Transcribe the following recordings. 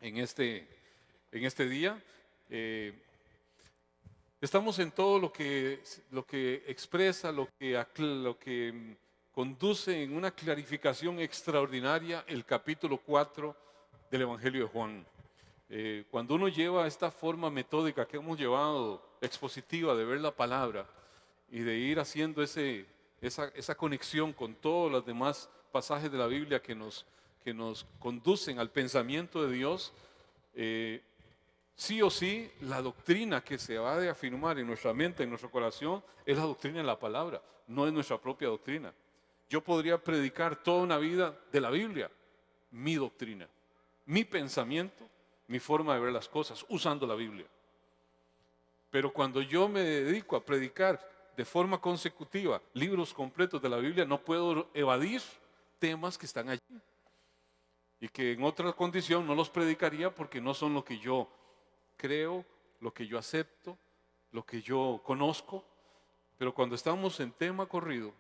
en este día. Eh, Estamos en todo lo que expresa, lo que conduce en una clarificación extraordinaria el capítulo 4 del Evangelio de Juan. Cuando uno lleva esta forma metódica que hemos llevado, expositiva, de ver la palabra y de ir haciendo esa conexión con todos los demás pasajes de la Biblia que nos conducen al pensamiento de Dios, eh, sí o sí, la doctrina que se va a afirmar en nuestra mente, en nuestro corazón, es la doctrina de la palabra, no es nuestra propia doctrina. Yo podría predicar toda una vida de la Biblia, mi doctrina, mi pensamiento, mi forma de ver las cosas, usando la Biblia. Pero cuando yo me dedico a predicar de forma consecutiva libros completos de la Biblia, no puedo evadir temas que están allí y que en otra condición no los predicaría porque no son lo que yo creo, lo que yo acepto, lo que yo conozco. Pero cuando estamos en tema corrido,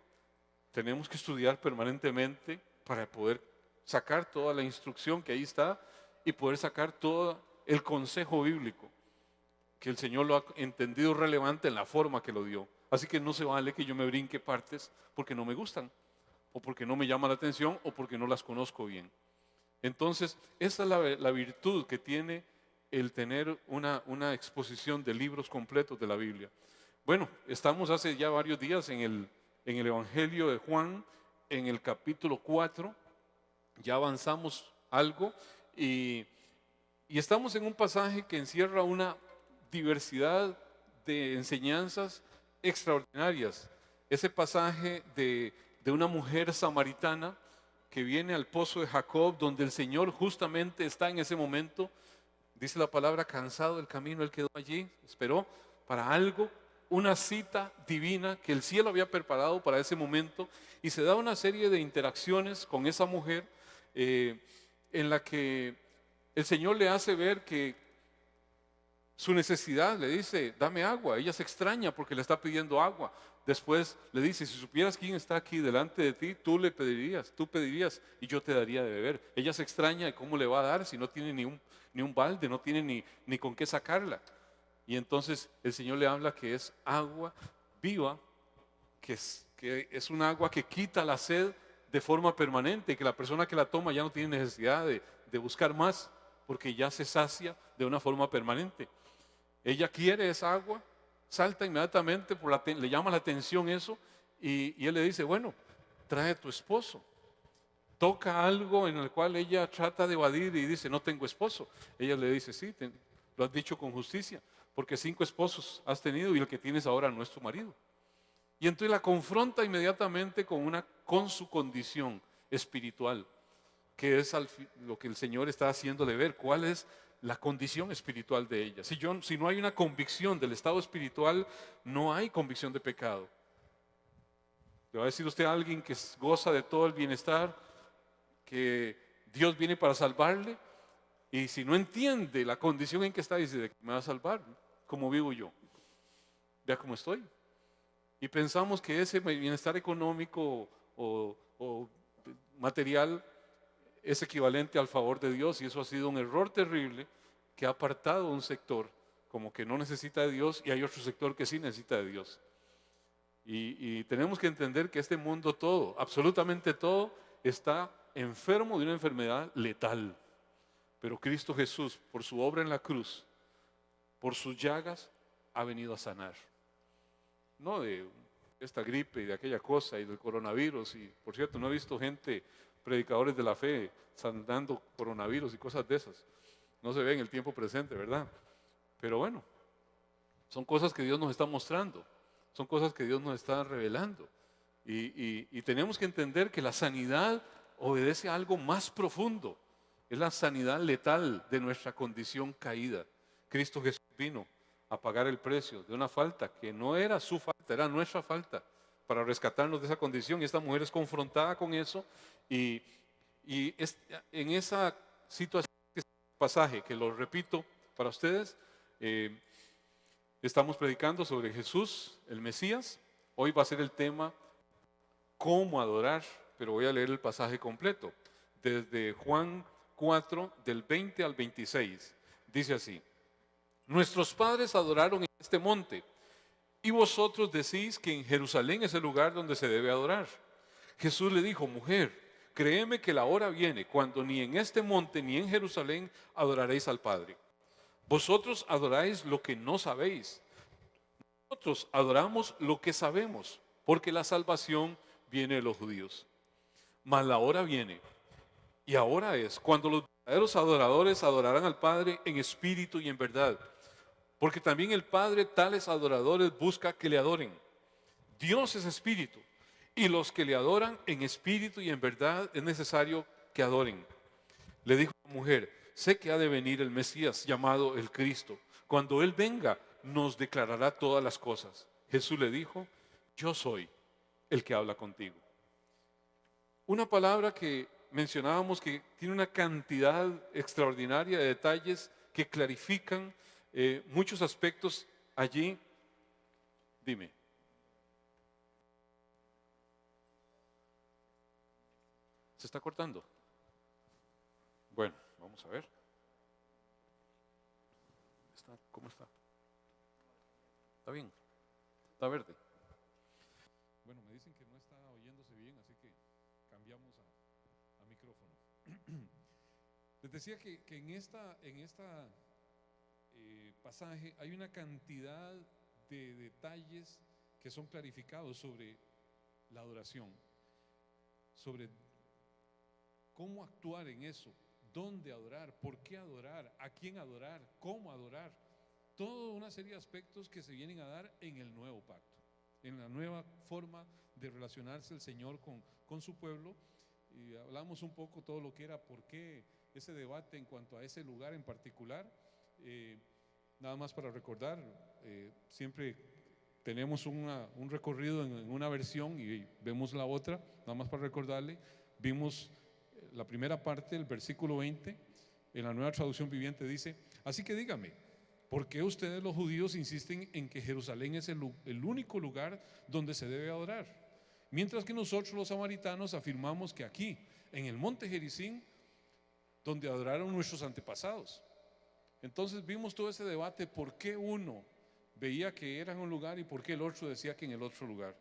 tenemos que estudiar permanentemente para poder sacar toda la instrucción que ahí está y poder sacar todo el consejo bíblico, que el Señor lo ha entendido relevante en la forma que lo dio. Así que no se vale que yo me brinque partes porque no me gustan, o porque no me llama la atención, o porque no las conozco bien. Entonces, esa es la virtud que tiene el tener una exposición de libros completos de la Biblia. Bueno, estamos hace ya varios días en el Evangelio de Juan, en el capítulo 4, ya avanzamos algo y, y estamos en un pasaje que encierra una diversidad de enseñanzas extraordinarias. Ese pasaje de una mujer samaritana que viene al pozo de Jacob, donde el Señor justamente está en ese momento. Dice la palabra, cansado del camino, él quedó allí, esperó para algo, una cita divina que el cielo había preparado para ese momento, y se da una serie de interacciones con esa mujer, eh, en la que el Señor le hace ver que su necesidad, le dice, dame agua. Ella se extraña porque le está pidiendo agua. Después le dice, si supieras quién está aquí delante de ti, tú pedirías y yo te daría de beber. Ella se extraña de cómo le va a dar si no tiene ni un balde, no tiene ni con qué sacarla. Y entonces el Señor le habla que es agua viva, que es un agua que quita la sed de forma permanente, y que la persona que la toma ya no tiene necesidad de buscar más, porque ya se sacia de una forma permanente. Ella quiere esa agua, salta inmediatamente, le llama la atención eso, y él le dice, bueno, trae a tu esposo. Toca algo en el cual ella trata de evadir y dice, no tengo esposo. Ella le dice, sí, lo has dicho con justicia, porque 5 esposos has tenido y el que tienes ahora no es tu marido. Y entonces la confronta inmediatamente con su condición espiritual, que es lo que el Señor está haciéndole ver, cuál es la condición espiritual de ella. Si no hay una convicción del estado espiritual, no hay convicción de pecado. Le va a decir usted a alguien que goza de todo el bienestar, que Dios viene para salvarle, y si no entiende la condición en que está, dice, ¿de qué me va a salvar? ¿Cómo vivo yo? Vea cómo estoy. Y pensamos que ese bienestar económico o material es equivalente al favor de Dios, y eso ha sido un error terrible que ha apartado un sector como que no necesita de Dios, y hay otro sector que sí necesita de Dios. Y tenemos que entender que este mundo todo, absolutamente todo, está enfermo de una enfermedad letal. Pero Cristo Jesús, por su obra en la cruz, por sus llagas, ha venido a sanar. No de esta gripe y de aquella cosa y del coronavirus. Y por cierto, no he visto gente, predicadores de la fe, sanando coronavirus y cosas de esas. No se ve en el tiempo presente, ¿verdad? Pero bueno, son cosas que Dios nos está mostrando, son cosas que Dios nos está revelando. Y tenemos que entender que la sanidad obedece a algo más profundo. Es la sanidad letal de nuestra condición caída. Cristo Jesús vino a pagar el precio de una falta que no era su falta, era nuestra falta, para rescatarnos de esa condición. Y esta mujer es confrontada con eso, y, en esa situación, pasaje que lo repito para ustedes, eh, estamos predicando sobre Jesús, el Mesías. Hoy va a ser el tema cómo adorar, pero voy a leer el pasaje completo. Desde Juan 4, del 20 al 26. Dice así: nuestros padres adoraron en este monte, y vosotros decís que en Jerusalén es el lugar donde se debe adorar. Jesús le dijo: mujer, créeme que la hora viene cuando ni en este monte ni en Jerusalén adoraréis al Padre. Vosotros adoráis lo que no sabéis. Nosotros adoramos lo que sabemos, porque la salvación viene de los judíos. Mas la hora viene, y ahora es, cuando los verdaderos adoradores adorarán al Padre en espíritu y en verdad. Porque también el Padre tales adoradores busca que le adoren. Dios es espíritu, y los que le adoran en espíritu y en verdad es necesario que adoren. Le dijo la mujer: sé que ha de venir el Mesías, llamado el Cristo. Cuando Él venga, nos declarará todas las cosas. Jesús le dijo: yo soy el que habla contigo. Una palabra que mencionábamos que tiene una cantidad extraordinaria de detalles que clarifican muchos aspectos allí. Dime. ¿Se está cortando? Bueno, vamos a ver. ¿Cómo está? ¿Está bien? ¿Está verde? Bueno, me dicen que no está oyéndose bien, así que cambiamos a micrófono. Les decía que en esta pasaje hay una cantidad de detalles que son clarificados sobre la adoración, sobre cómo actuar en eso, dónde adorar, por qué adorar, a quién adorar, cómo adorar. Toda una serie de aspectos que se vienen a dar en el nuevo pacto, en la nueva forma de relacionarse el Señor con su pueblo. Y hablamos un poco todo lo que era, por qué ese debate en cuanto a ese lugar en particular. Nada más para recordar, siempre tenemos un recorrido en una versión y vemos la otra. Nada más para recordarle, vimos la primera parte, el versículo 20, en la Nueva Traducción Viviente dice: así que dígame, ¿por qué ustedes los judíos insisten en que Jerusalén es el único lugar donde se debe adorar? Mientras que nosotros los samaritanos afirmamos que aquí, en el monte Gerizim, donde adoraron nuestros antepasados. Entonces vimos todo ese debate, por qué uno veía que era en un lugar y por qué el otro decía que en el otro lugar.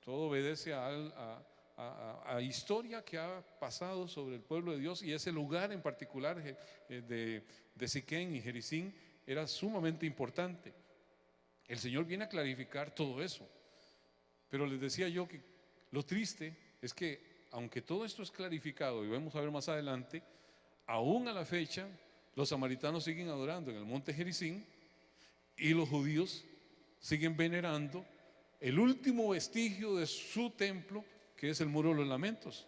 Todo obedece a historia que ha pasado sobre el pueblo de Dios, y ese lugar en particular de Siquén y Gerizim era sumamente importante. El Señor viene a clarificar todo eso. Pero les decía yo que lo triste es que, aunque todo esto es clarificado, y vamos a ver más adelante, aún a la fecha los samaritanos siguen adorando en el monte Gerizim, y los judíos siguen venerando el último vestigio de su templo, que es el Muro de los Lamentos,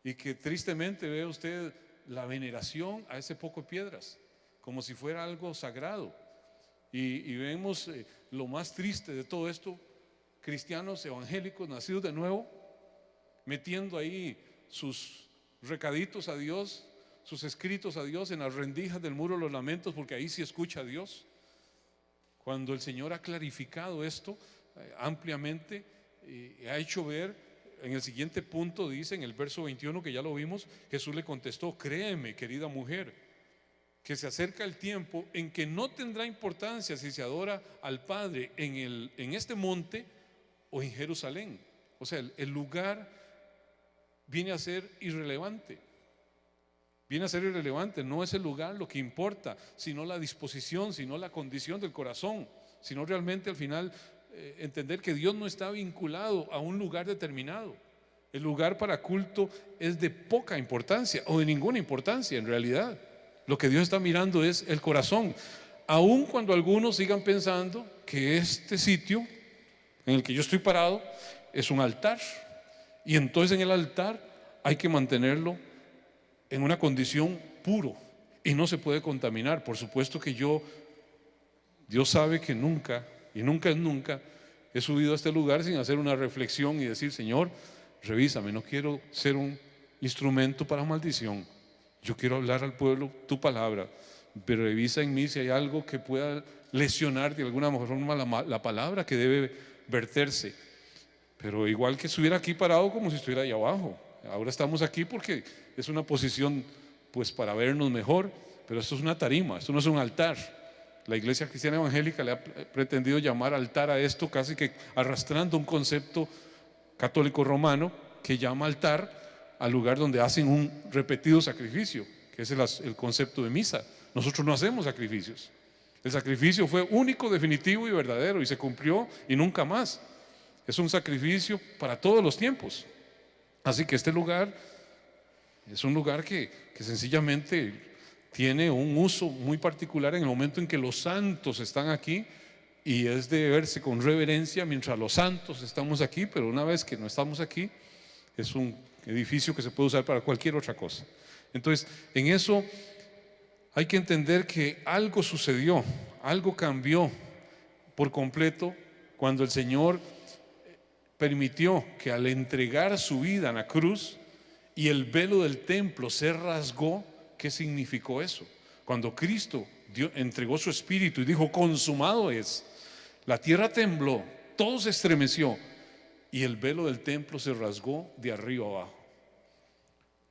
y que tristemente ve usted la veneración a ese poco de piedras, como si fuera algo sagrado. Y vemos lo más triste de todo esto: cristianos evangélicos nacidos de nuevo, metiendo ahí sus recaditos a Dios, sus escritos a Dios en las rendijas del Muro de los Lamentos, porque ahí sí escucha a Dios, cuando el Señor ha clarificado esto ampliamente y ha hecho ver. En el siguiente punto dice, en el verso 21, que ya lo vimos, Jesús le contestó: créeme, querida mujer, que se acerca el tiempo en que no tendrá importancia si se adora al Padre en este monte o en Jerusalén. O sea, el lugar viene a ser irrelevante. Viene a ser irrelevante. No es el lugar lo que importa, sino la disposición, sino la condición del corazón, sino realmente al final entender que Dios no está vinculado a un lugar determinado. El lugar para culto es de poca importancia o de ninguna importancia en realidad. Lo que Dios está mirando es el corazón. Aun cuando algunos sigan pensando que este sitio en el que yo estoy parado es un altar, y entonces en el altar hay que mantenerlo en una condición puro y no se puede contaminar. Por supuesto que Dios sabe que nunca he subido a este lugar sin hacer una reflexión y decir: Señor, revísame, no quiero ser un instrumento para maldición. Yo quiero hablar al pueblo tu palabra, pero revisa en mí si hay algo que pueda lesionar de alguna forma la palabra que debe verterse. Pero igual que estuviera aquí parado, como si estuviera allá abajo. Ahora estamos aquí porque es una posición pues para vernos mejor, pero esto es una tarima, esto no es un altar. La Iglesia Cristiana Evangélica le ha pretendido llamar altar a esto, casi que arrastrando un concepto católico romano que llama altar al lugar donde hacen un repetido sacrificio, que es el concepto de misa. Nosotros no hacemos sacrificios. El sacrificio fue único, definitivo y verdadero, y se cumplió y nunca más. Es un sacrificio para todos los tiempos. Así que este lugar es un lugar que sencillamente tiene un uso muy particular en el momento en que los santos están aquí, y es de verse con reverencia mientras los santos estamos aquí, pero una vez que no estamos aquí, es un edificio que se puede usar para cualquier otra cosa. Entonces, en eso hay que entender que algo sucedió, algo cambió por completo cuando el Señor permitió que, al entregar su vida en la cruz y el velo del templo se rasgó. ¿Qué significó eso? Cuando Cristo entregó su espíritu y dijo: consumado es, la tierra tembló, todo se estremeció y el velo del templo se rasgó de arriba abajo.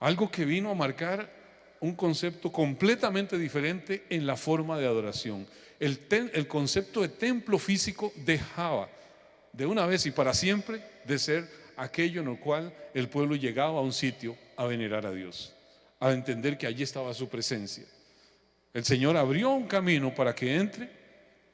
Algo que vino a marcar un concepto completamente diferente en la forma de adoración. El concepto de templo físico dejaba de una vez y para siempre de ser aquello en el cual el pueblo llegaba a un sitio a venerar a Dios, a entender que allí estaba su presencia. El Señor abrió un camino para que entre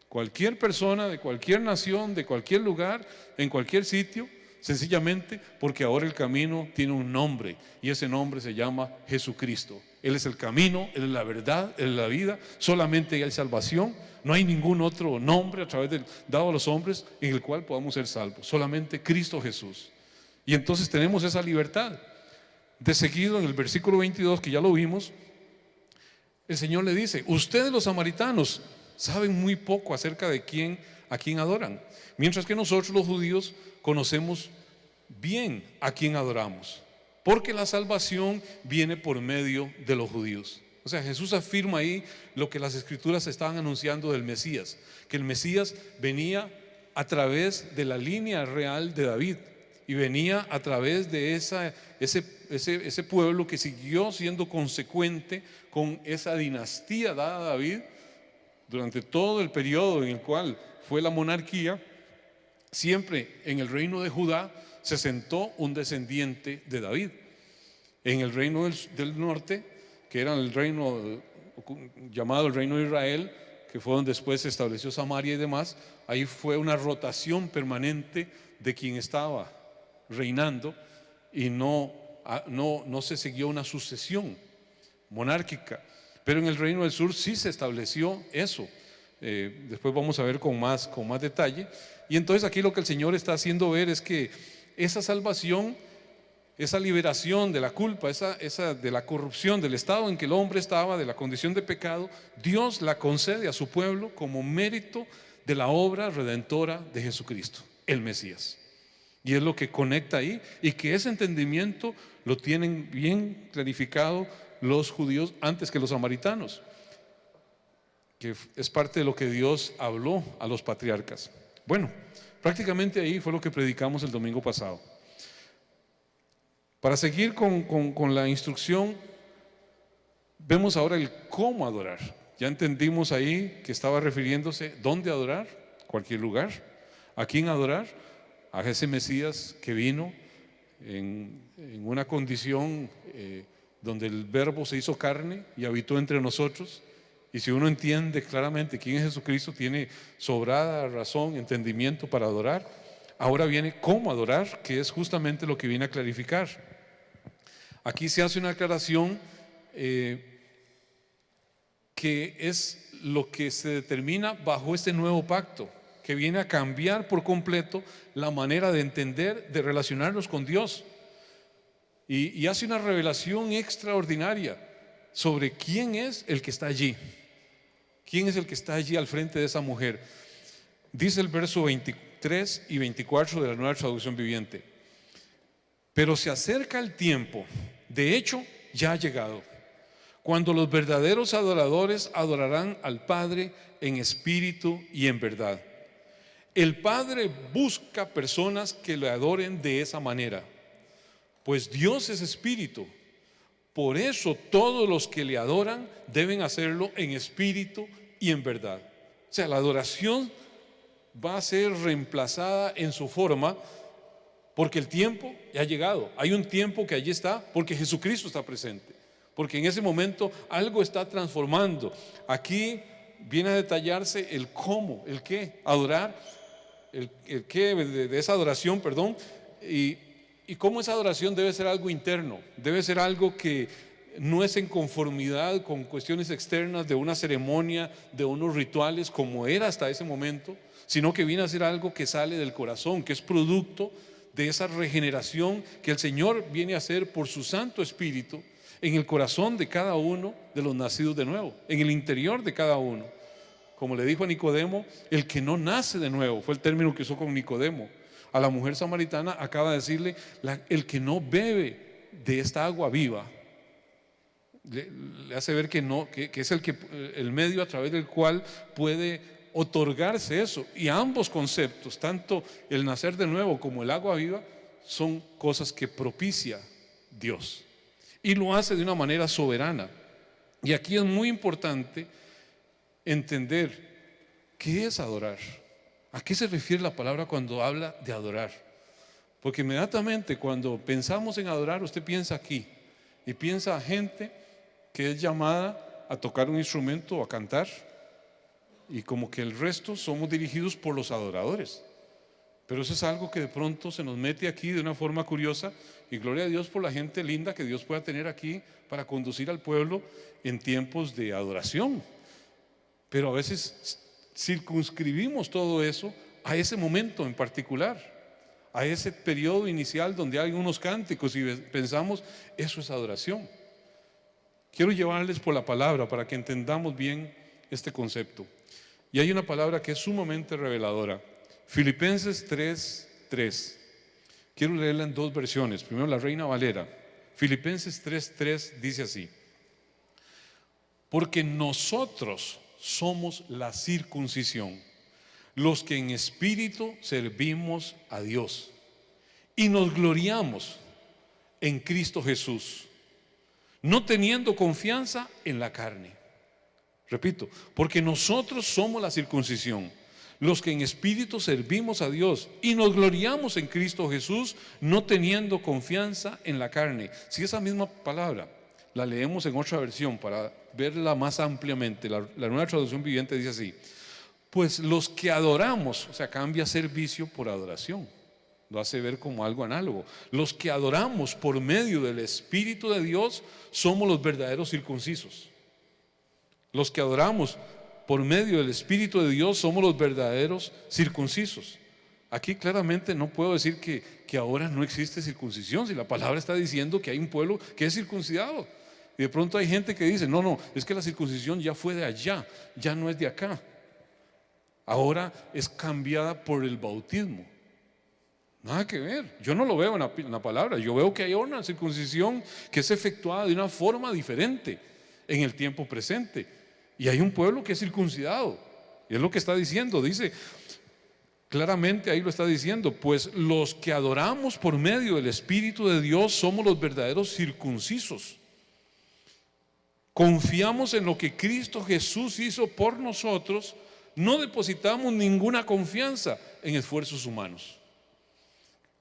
cualquier persona de cualquier nación, de cualquier lugar, en cualquier sitio, sencillamente porque ahora el camino tiene un nombre, y ese nombre se llama Jesucristo. Él es el camino, Él es la verdad, Él es la vida. Solamente hay salvación. No hay ningún otro nombre dado a los hombres en el cual podamos ser salvos. Solamente Cristo Jesús. Y entonces tenemos esa libertad. De seguido, en el versículo 22, que ya lo vimos, el Señor le dice: ustedes, los samaritanos, saben muy poco acerca de a quién adoran, mientras que nosotros, los judíos, conocemos bien a quién adoramos, porque la salvación viene por medio de los judíos. O sea, Jesús afirma ahí lo que las Escrituras estaban anunciando del Mesías, que el Mesías venía a través de la línea real de David, y venía a través de ese pueblo que siguió siendo consecuente con esa dinastía dada a David durante todo el periodo en el cual fue la monarquía. Siempre en el reino de Judá se sentó un descendiente de David. En el reino del norte, que era el reino llamado el reino de Israel, que fue donde después se estableció Samaria y demás, ahí fue una rotación permanente de quien estaba reinando, y no se siguió una sucesión monárquica. Pero en el reino del sur sí se estableció eso. Después vamos a ver con más detalle. Y entonces aquí lo que el Señor está haciendo ver es que esa salvación, esa liberación de la culpa, esa de la corrupción, del estado en que el hombre estaba, de la condición de pecado, Dios la concede a su pueblo como mérito de la obra redentora de Jesucristo, el Mesías. Y es lo que conecta ahí, y que ese entendimiento lo tienen bien clarificado los judíos antes que los samaritanos, que es parte de lo que Dios habló a los patriarcas. Bueno, prácticamente ahí fue lo que predicamos el domingo pasado. Para seguir con la instrucción, vemos ahora el cómo adorar. Ya entendimos ahí que estaba refiriéndose dónde adorar, cualquier lugar, a quién adorar, a ese Mesías que vino en una condición donde el Verbo se hizo carne y habitó entre nosotros. Y si uno entiende claramente quién es Jesucristo, tiene sobrada razón, entendimiento para adorar. Ahora viene cómo adorar, que es justamente lo que viene a clarificar. Aquí se hace una aclaración que es lo que se determina bajo este nuevo pacto, que viene a cambiar por completo la manera de entender, de relacionarnos con Dios, y hace una revelación extraordinaria sobre quién es el que está allí. ¿Quién es el que está allí al frente de esa mujer? Dice el verso 23 y 24 de la Nueva Traducción Viviente: pero se acerca el tiempo, de hecho ya ha llegado, cuando los verdaderos adoradores adorarán al Padre en espíritu y en verdad. El Padre busca personas que le adoren de esa manera, pues Dios es espíritu. Por eso todos los que le adoran deben hacerlo en espíritu y en verdad. O sea, la adoración va a ser reemplazada en su forma porque el tiempo ya ha llegado. Hay un tiempo que allí está porque Jesucristo está presente. Porque en ese momento algo está transformando. Aquí viene a detallarse el cómo, el qué, adorar, el qué de esa adoración, perdón, y cómo esa adoración debe ser algo interno, debe ser algo que no es en conformidad con cuestiones externas de una ceremonia, de unos rituales como era hasta ese momento, sino que viene a ser algo que sale del corazón, que es producto de esa regeneración que el Señor viene a hacer por su Santo Espíritu en el corazón de cada uno de los nacidos de nuevo, en el interior de cada uno. Como le dijo a Nicodemo, el que no nace de nuevo, fue el término que usó con Nicodemo. A la mujer samaritana acaba de decirle, el que no bebe de esta agua viva, le hace ver que no, que es el medio a través del cual puede otorgarse eso. Y ambos conceptos, tanto el nacer de nuevo como el agua viva, son cosas que propicia Dios. Y lo hace de una manera soberana. Y aquí es muy importante entender qué es adorar. ¿A qué se refiere la palabra cuando habla de adorar? Porque inmediatamente cuando pensamos en adorar, usted piensa aquí y piensa a gente que es llamada a tocar un instrumento o a cantar, y como que el resto somos dirigidos por los adoradores. Pero eso es algo que de pronto se nos mete aquí de una forma curiosa, y gloria a Dios por la gente linda que Dios pueda tener aquí para conducir al pueblo en tiempos de adoración. Pero a veces circunscribimos todo eso a ese momento en particular, a ese periodo inicial donde hay unos cánticos y pensamos, eso es adoración. Quiero llevarles por la palabra para que entendamos bien este concepto. Y hay una palabra que es sumamente reveladora. Filipenses 3:3. Quiero leerla en dos versiones. Primero la Reina Valera. Filipenses 3:3 dice así: porque nosotros somos la circuncisión, los que en espíritu servimos a Dios y nos gloriamos en Cristo Jesús, no teniendo confianza en la carne. Repito, porque nosotros somos la circuncisión, los que en espíritu servimos a Dios y nos gloriamos en Cristo Jesús, no teniendo confianza en la carne. Si esa misma palabra la leemos en otra versión para verla más ampliamente, la Nueva Traducción Viviente dice así: pues los que adoramos, o sea, cambia servicio por adoración, lo hace ver como algo análogo. Los que adoramos por medio del Espíritu de Dios somos los verdaderos circuncisos. Los que adoramos por medio del Espíritu de Dios somos los verdaderos circuncisos. Aquí claramente no puedo decir que ahora no existe circuncisión, si la palabra está diciendo que hay un pueblo que es circuncidado. Y de pronto hay gente que dice, no, es que la circuncisión ya fue de allá, ya no es de acá. Ahora es cambiada por el bautismo. Nada que ver, yo no lo veo en la palabra. Yo veo que hay una circuncisión que es efectuada de una forma diferente en el tiempo presente. Y hay un pueblo que es circuncidado. Y es lo que está diciendo, dice claramente, ahí lo está diciendo: pues los que adoramos por medio del Espíritu de Dios somos los verdaderos circuncisos. Confiamos en lo que Cristo Jesús hizo por nosotros, no depositamos ninguna confianza en esfuerzos humanos.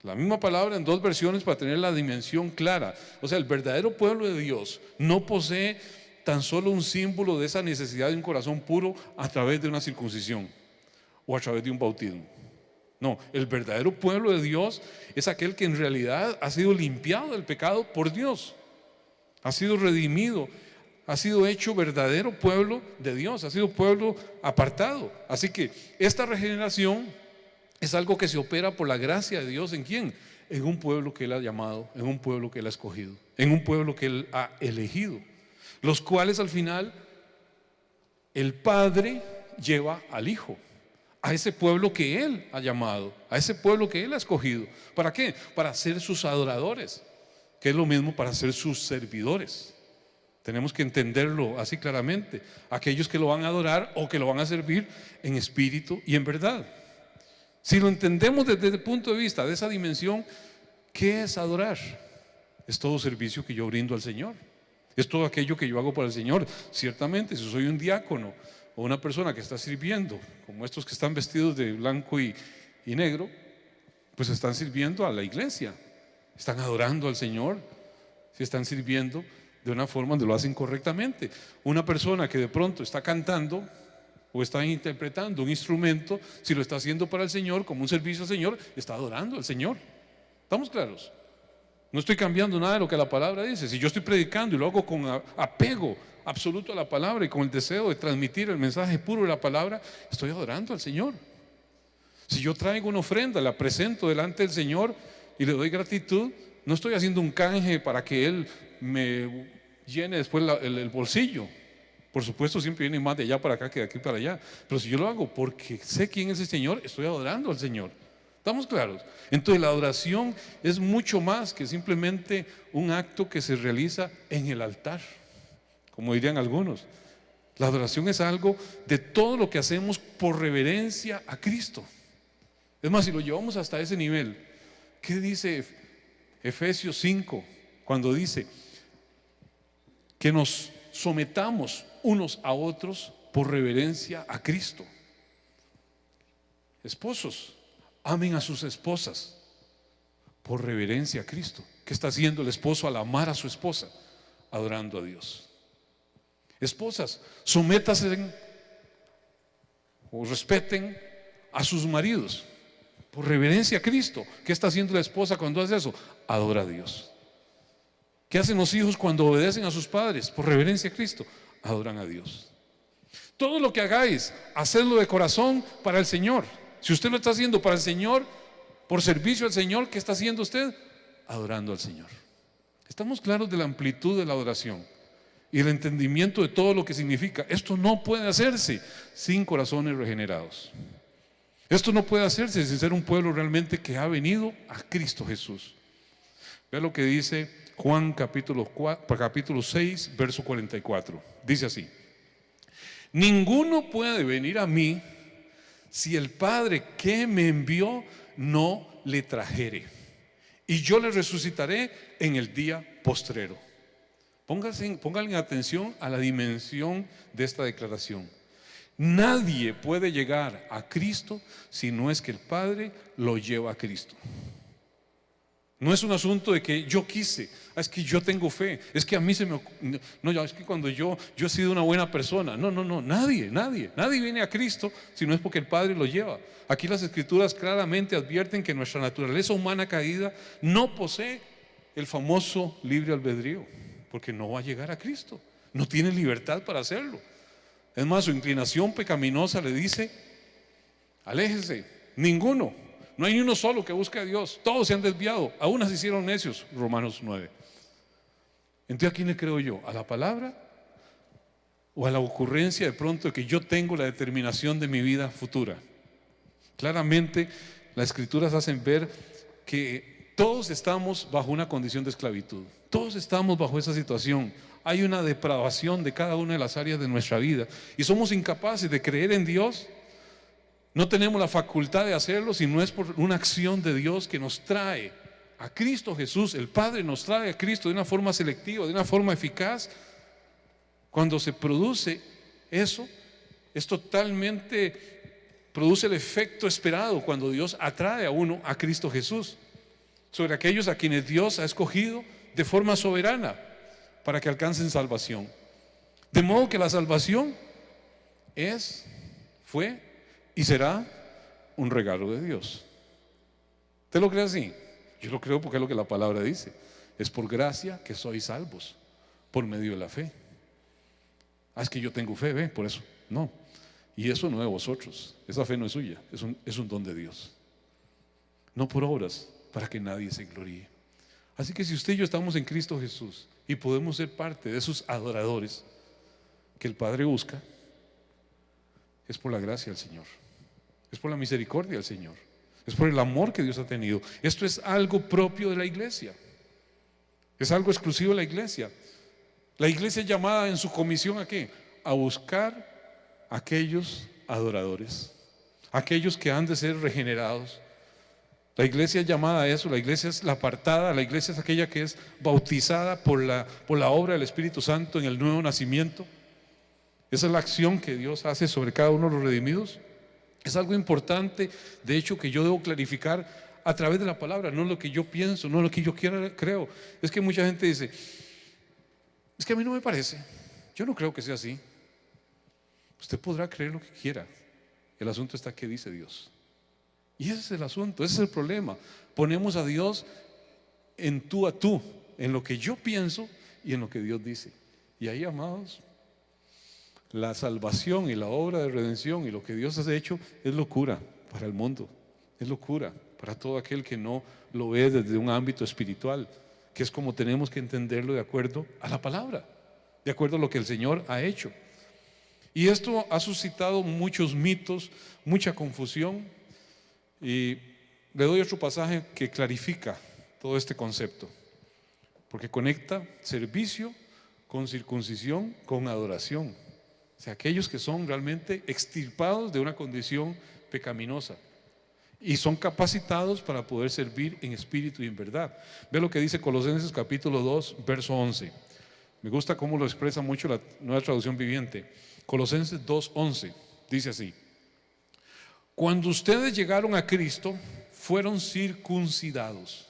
La misma palabra en dos versiones para tener la dimensión clara. O sea, el verdadero pueblo de Dios no posee tan solo un símbolo de esa necesidad de un corazón puro a través de una circuncisión o a través de un bautismo. No, el verdadero pueblo de Dios es aquel que en realidad ha sido limpiado del pecado por Dios, ha sido redimido, ha sido hecho verdadero pueblo de Dios, ha sido pueblo apartado. Así que esta regeneración es algo que se opera por la gracia de Dios. ¿En quién? En un pueblo que Él ha llamado, en un pueblo que Él ha escogido, en un pueblo que Él ha elegido, los cuales al final el Padre lleva al Hijo, a ese pueblo que Él ha llamado, a ese pueblo que Él ha escogido. ¿Para qué? Para ser sus adoradores, que es lo mismo para ser sus servidores. Tenemos que entenderlo así claramente: aquellos que lo van a adorar o que lo van a servir en espíritu y en verdad. Si lo entendemos desde el punto de vista de esa dimensión, ¿qué es adorar? Es todo servicio que yo brindo al Señor. Es todo aquello que yo hago para el Señor. Ciertamente, si soy un diácono o una persona que está sirviendo, como estos que están vestidos de blanco y negro, pues están sirviendo a la iglesia, están adorando al Señor, si están sirviendo de una forma donde lo hacen correctamente. Una persona que de pronto está cantando o está interpretando un instrumento, si lo está haciendo para el Señor, como un servicio al Señor, está adorando al Señor. ¿Estamos claros? No estoy cambiando nada de lo que la palabra dice. Si yo estoy predicando y lo hago con apego absoluto a la palabra y con el deseo de transmitir el mensaje puro de la palabra, estoy adorando al Señor. Si yo traigo una ofrenda, la presento delante del Señor y le doy gratitud, no estoy haciendo un canje para que Él me llene después el bolsillo. Por supuesto, siempre viene más de allá para acá que de aquí para allá. Pero si yo lo hago porque sé quién es el Señor, estoy adorando al Señor. ¿Estamos claros? Entonces la adoración es mucho más que simplemente un acto que se realiza en el altar, como dirían algunos. La adoración es algo de todo lo que hacemos por reverencia a Cristo. Es más, si lo llevamos hasta ese nivel, ¿qué dice Efesios 5? Cuando dice que nos sometamos unos a otros por reverencia a Cristo. Esposos, amen a sus esposas por reverencia a Cristo. ¿Qué está haciendo el esposo al amar a su esposa? Adorando a Dios. Esposas, sométanse o respeten a sus maridos por reverencia a Cristo. ¿Qué está haciendo la esposa cuando hace eso? Adora a Dios. ¿Qué hacen los hijos cuando obedecen a sus padres? Por reverencia a Cristo, adoran a Dios. Todo lo que hagáis, hacedlo de corazón para el Señor. Si usted lo está haciendo para el Señor, por servicio al Señor, ¿qué está haciendo usted? Adorando al Señor. Estamos claros de la amplitud de la adoración y el entendimiento de todo lo que significa. Esto no puede hacerse sin corazones regenerados. Esto no puede hacerse sin ser un pueblo realmente que ha venido a Cristo Jesús. Vea lo que dice Juan capítulo 6, verso 44. Dice así: ninguno puede venir a mí si el Padre que me envió no le trajere, y yo le resucitaré en el día postrero. Pónganle atención a la dimensión de esta declaración. Nadie puede llegar a Cristo si no es que el Padre lo lleva a Cristo. No es un asunto de que yo quise, es que yo tengo fe, es que a mí no, es que cuando yo he sido una buena persona. No, nadie viene a Cristo si no es porque el Padre lo lleva. Aquí las Escrituras claramente advierten que nuestra naturaleza humana caída no posee el famoso libre albedrío, porque no va a llegar a Cristo, no tiene libertad para hacerlo. Es más, su inclinación pecaminosa le dice: aléjese, ninguno. No hay ni uno solo que busque a Dios. Todos se han desviado, aún se hicieron necios. Romanos 9. Entonces, ¿a quién le creo yo? ¿A la palabra? ¿O a la ocurrencia de pronto de que yo tengo la determinación de mi vida futura? Claramente las Escrituras hacen ver que todos estamos bajo una condición de esclavitud. Todos estamos bajo esa situación. Hay una depravación de cada una de las áreas de nuestra vida y somos incapaces de creer en Dios. No tenemos la facultad de hacerlo si no es por una acción de Dios que nos trae a Cristo Jesús. El Padre nos trae a Cristo de una forma selectiva, de una forma eficaz. Cuando se produce eso, es totalmente, produce el efecto esperado cuando Dios atrae a uno a Cristo Jesús, sobre aquellos a quienes Dios ha escogido de forma soberana para que alcancen salvación. De modo que la salvación fue y será un regalo de Dios. ¿Usted lo cree así? Yo lo creo porque es lo que la palabra dice. Es por gracia que sois salvos, por medio de la fe. Es que yo tengo fe, ¿ve? Por eso. No. Y eso no es de vosotros. Esa fe no es suya, es un don de Dios. No por obras, para que nadie se gloríe. Así que si usted y yo estamos en Cristo Jesús y podemos ser parte de esos adoradores que el Padre busca, es por la gracia del Señor. Es por la misericordia del Señor. Es por el amor que Dios ha tenido. Esto es algo propio de la iglesia. Es algo exclusivo de la iglesia. La iglesia es llamada en su comisión ¿a qué? A buscar aquellos adoradores, aquellos que han de ser regenerados, La iglesia es llamada a eso, la iglesia es la apartada, la iglesia es aquella que es bautizada por la obra del Espíritu Santo en el nuevo nacimiento. Esa es la acción que Dios hace sobre cada uno de los redimidos. Es algo importante, de hecho, que yo debo clarificar a través de la palabra, no lo que yo pienso, no lo que yo creo. Es que mucha gente dice, es que a mí no me parece, yo no creo que sea así. Usted podrá creer lo que quiera, el asunto está qué dice Dios. Y ese es el asunto, ese es el problema. Ponemos a Dios en tú a tú, en lo que yo pienso y en lo que Dios dice. Y ahí, amados, la salvación y la obra de redención y lo que Dios ha hecho es locura para el mundo, es locura para todo aquel que no lo ve desde un ámbito espiritual, que es como tenemos que entenderlo de acuerdo a la palabra, de acuerdo a lo que el Señor ha hecho. Y esto ha suscitado muchos mitos, mucha confusión, y le doy otro pasaje que clarifica todo este concepto, porque conecta servicio con circuncisión, con adoración. O sea, aquellos que son realmente extirpados de una condición pecaminosa y son capacitados para poder servir en espíritu y en verdad. Ve lo que dice Colosenses capítulo 2, verso 11. Me gusta cómo lo expresa mucho la Nueva Traducción Viviente. Colosenses 2, 11 dice así: cuando ustedes llegaron a Cristo, fueron circuncidados.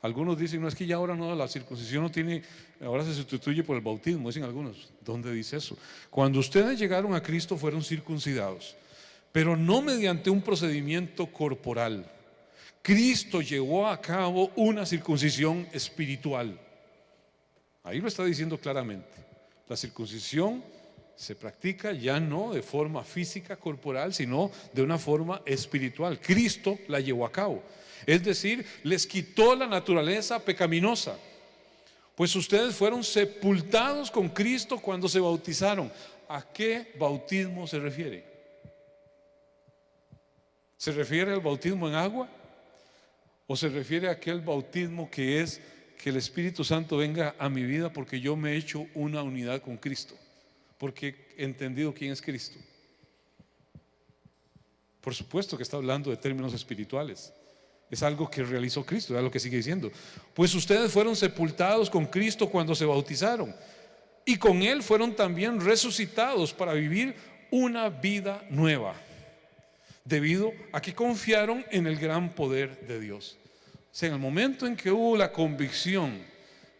Algunos dicen, no, es que ya ahora no, la circuncisión no tiene, ahora se sustituye por el bautismo, dicen algunos. ¿Dónde dice eso? Cuando ustedes llegaron a Cristo, fueron circuncidados, pero no mediante un procedimiento corporal. Cristo llevó a cabo una circuncisión espiritual. Ahí lo está diciendo claramente. La circuncisión se practica ya no de forma física, corporal, sino de una forma espiritual. Cristo la llevó a cabo. Es decir, les quitó la naturaleza pecaminosa. Pues ustedes fueron sepultados con Cristo cuando se bautizaron. ¿A qué bautismo se refiere? ¿Se refiere al bautismo en agua? ¿O se refiere a aquel bautismo que es que el Espíritu Santo venga a mi vida porque yo me he hecho una unidad con Cristo? Porque he entendido quién es Cristo. Por supuesto que está hablando de términos espirituales. Es algo que realizó Cristo, es lo que sigue diciendo. Pues ustedes fueron sepultados con Cristo cuando se bautizaron, y con Él fueron también resucitados para vivir una vida nueva, debido a que confiaron en el gran poder de Dios. O sea, en el momento en que hubo la convicción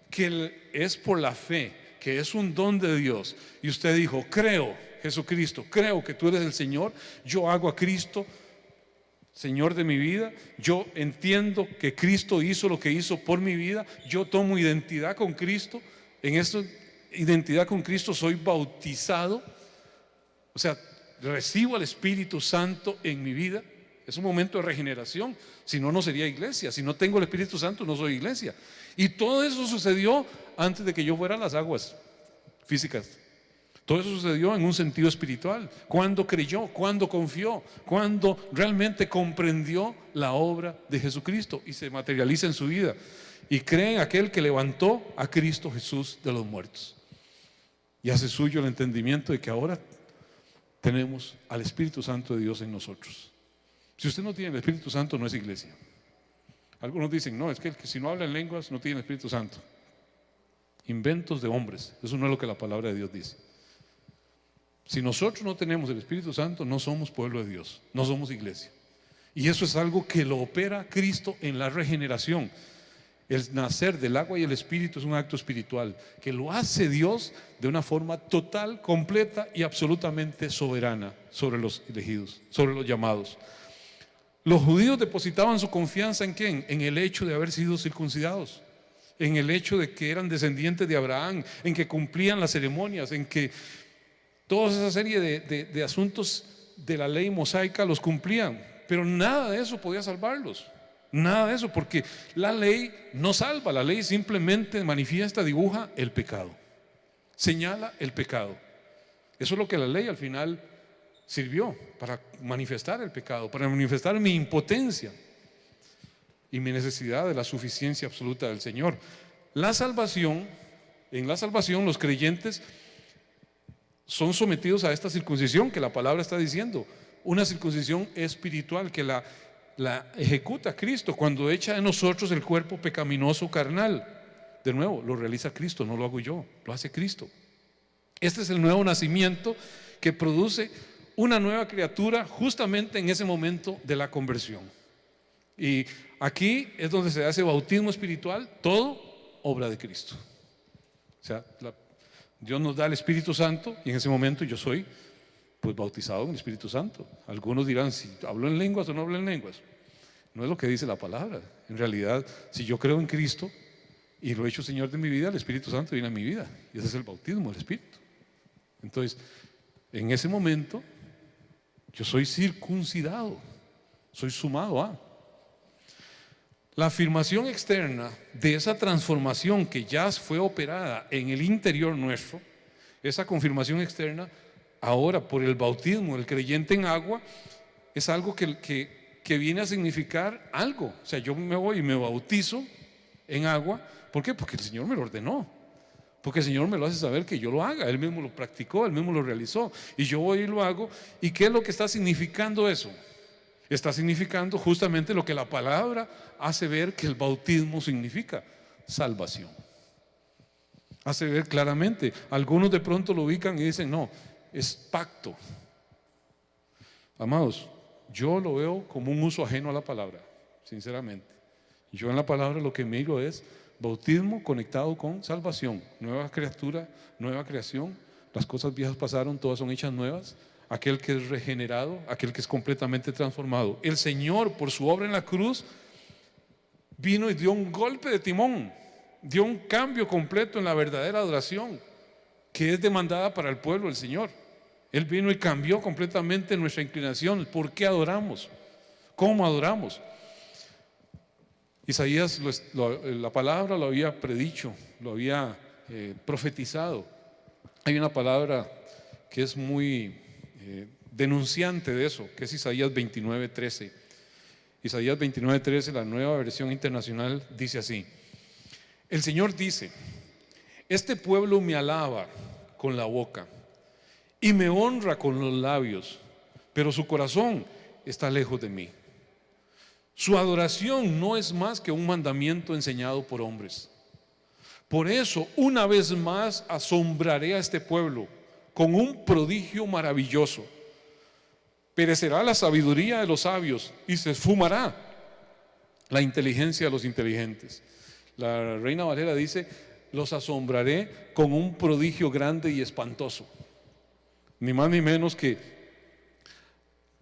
que es por la fe, que es un don de Dios, y usted dijo, creo, Jesucristo, creo que tú eres el Señor, yo hago a Cristo Señor de mi vida, yo entiendo que Cristo hizo lo que hizo por mi vida, yo tomo identidad con Cristo, en esta identidad con Cristo soy bautizado, o sea, recibo al Espíritu Santo en mi vida. Es un momento de regeneración, si no, no sería iglesia. Si no tengo el Espíritu Santo, no soy iglesia. Y todo eso sucedió antes de que yo fuera a las aguas físicas. Todo eso sucedió en un sentido espiritual. Cuando creyó, cuando confió, cuando realmente comprendió la obra de Jesucristo y se materializa en su vida y cree en aquel que levantó a Cristo Jesús de los muertos y hace suyo el entendimiento de que ahora tenemos al Espíritu Santo de Dios en nosotros. Si usted no tiene el Espíritu Santo, no es iglesia. Algunos dicen, no, es que si no habla en lenguas no tiene el Espíritu Santo. Inventos de hombres, eso no es lo que la palabra de Dios dice. Si nosotros no tenemos el Espíritu Santo, no somos pueblo de Dios, no somos iglesia. Y eso es algo que lo opera Cristo en la regeneración. El nacer del agua y el Espíritu es un acto espiritual que lo hace Dios de una forma total, completa y absolutamente soberana sobre los elegidos, sobre los llamados. Los judíos depositaban su confianza ¿en quién? En el hecho de haber sido circuncidados, en el hecho de que eran descendientes de Abraham, en que cumplían las ceremonias, en que toda esa serie de asuntos de la ley mosaica los cumplían, pero nada de eso podía salvarlos, nada de eso, porque la ley no salva, la ley simplemente manifiesta, dibuja el pecado, señala el pecado. Eso es lo que la ley al final sirvió, para manifestar el pecado, para manifestar mi impotencia y mi necesidad de la suficiencia absoluta del Señor. La salvación, en la salvación los creyentes son sometidos a esta circuncisión que la palabra está diciendo, una circuncisión espiritual que la la ejecuta Cristo cuando echa de nosotros el cuerpo pecaminoso carnal. De nuevo, lo realiza Cristo, no lo hago yo, lo hace Cristo. Este es el nuevo nacimiento que produce una nueva criatura justamente en ese momento de la conversión. Y aquí es donde se hace bautismo espiritual, todo obra de Cristo. O sea, Dios nos da el Espíritu Santo y en ese momento yo soy pues bautizado en el Espíritu Santo. Algunos dirán, si hablo en lenguas o no hablo en lenguas. No es lo que dice la palabra. En realidad, si yo creo en Cristo y lo he hecho Señor de mi vida, el Espíritu Santo viene a mi vida. Y ese es el bautismo del Espíritu. Entonces, en ese momento, yo soy circuncidado, soy sumado a. La afirmación externa de esa transformación que ya fue operada en el interior nuestro, esa confirmación externa, ahora por el bautismo del creyente en agua, es algo que viene a significar algo. O sea, yo me voy y me bautizo en agua. ¿Por qué? Porque el Señor me lo ordenó. Porque el Señor me lo hace saber que yo lo haga. Él mismo lo practicó, Él mismo lo realizó. Y yo voy y lo hago. ¿Y qué es lo que está significando eso? Está significando justamente lo que la palabra hace ver que el bautismo significa: salvación. Hace ver claramente. Algunos de pronto lo ubican y dicen, no, es pacto. Amados, yo lo veo como un uso ajeno a la palabra, sinceramente. Yo en la palabra lo que miro es bautismo conectado con salvación, nueva criatura, nueva creación. Las cosas viejas pasaron, todas son hechas nuevas. Aquel que es regenerado, aquel que es completamente transformado. El Señor, por su obra en la cruz, vino y dio un golpe de timón, dio un cambio completo en la verdadera adoración que es demandada para el pueblo del Señor. Él vino y cambió completamente nuestra inclinación. ¿Por qué adoramos? ¿Cómo adoramos? Isaías, la palabra lo había predicho, lo había profetizado. Hay una palabra que es muy denunciante de eso, que es Isaías 29:13. Isaías 29:13, la nueva versión internacional, dice así: el Señor dice, este pueblo me alaba con la boca y me honra con los labios, pero su corazón está lejos de mí. Su adoración no es más que un mandamiento enseñado por hombres. Por eso, una vez más, asombraré a este pueblo con un prodigio maravilloso. Perecerá la sabiduría de los sabios y se esfumará la inteligencia de los inteligentes. La Reina Valera dice, los asombraré con un prodigio grande y espantoso. Ni más ni menos que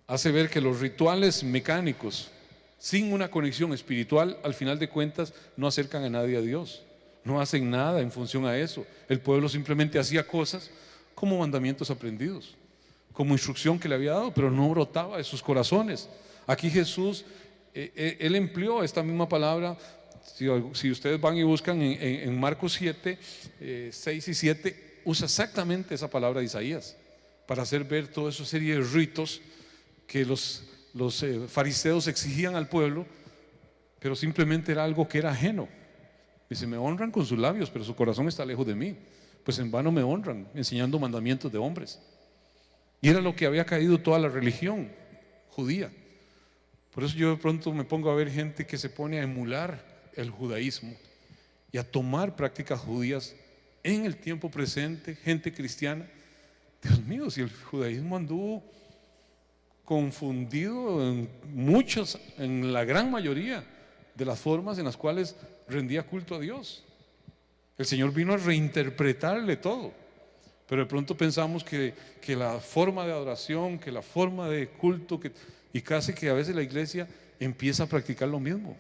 hace ver que los rituales mecánicos, sin una conexión espiritual, al final de cuentas no acercan a nadie a Dios. No hacen nada en función a eso. El pueblo simplemente hacía cosas como mandamientos aprendidos, como instrucción que le había dado, pero no brotaba de sus corazones. Aquí Jesús, Él empleó esta misma palabra. Si ustedes van y buscan en Marcos 7, 6 y 7, usa exactamente esa palabra de Isaías para hacer ver toda esa serie de ritos que los fariseos exigían al pueblo, pero simplemente era algo que era ajeno. Dice, me honran con sus labios, pero su corazón está lejos de mí. Pues en vano me honran, enseñando mandamientos de hombres. Y era lo que había caído toda la religión judía. Por eso yo de pronto me pongo a ver gente que se pone a emular el judaísmo y a tomar prácticas judías en el tiempo presente, gente cristiana. Dios mío, si el judaísmo anduvo confundido en la gran mayoría de las formas en las cuales rendía culto a Dios. El Señor vino a reinterpretarle todo, pero de pronto pensamos que la forma de adoración, que la forma de culto, y casi que a veces la iglesia empieza a practicar lo mismo.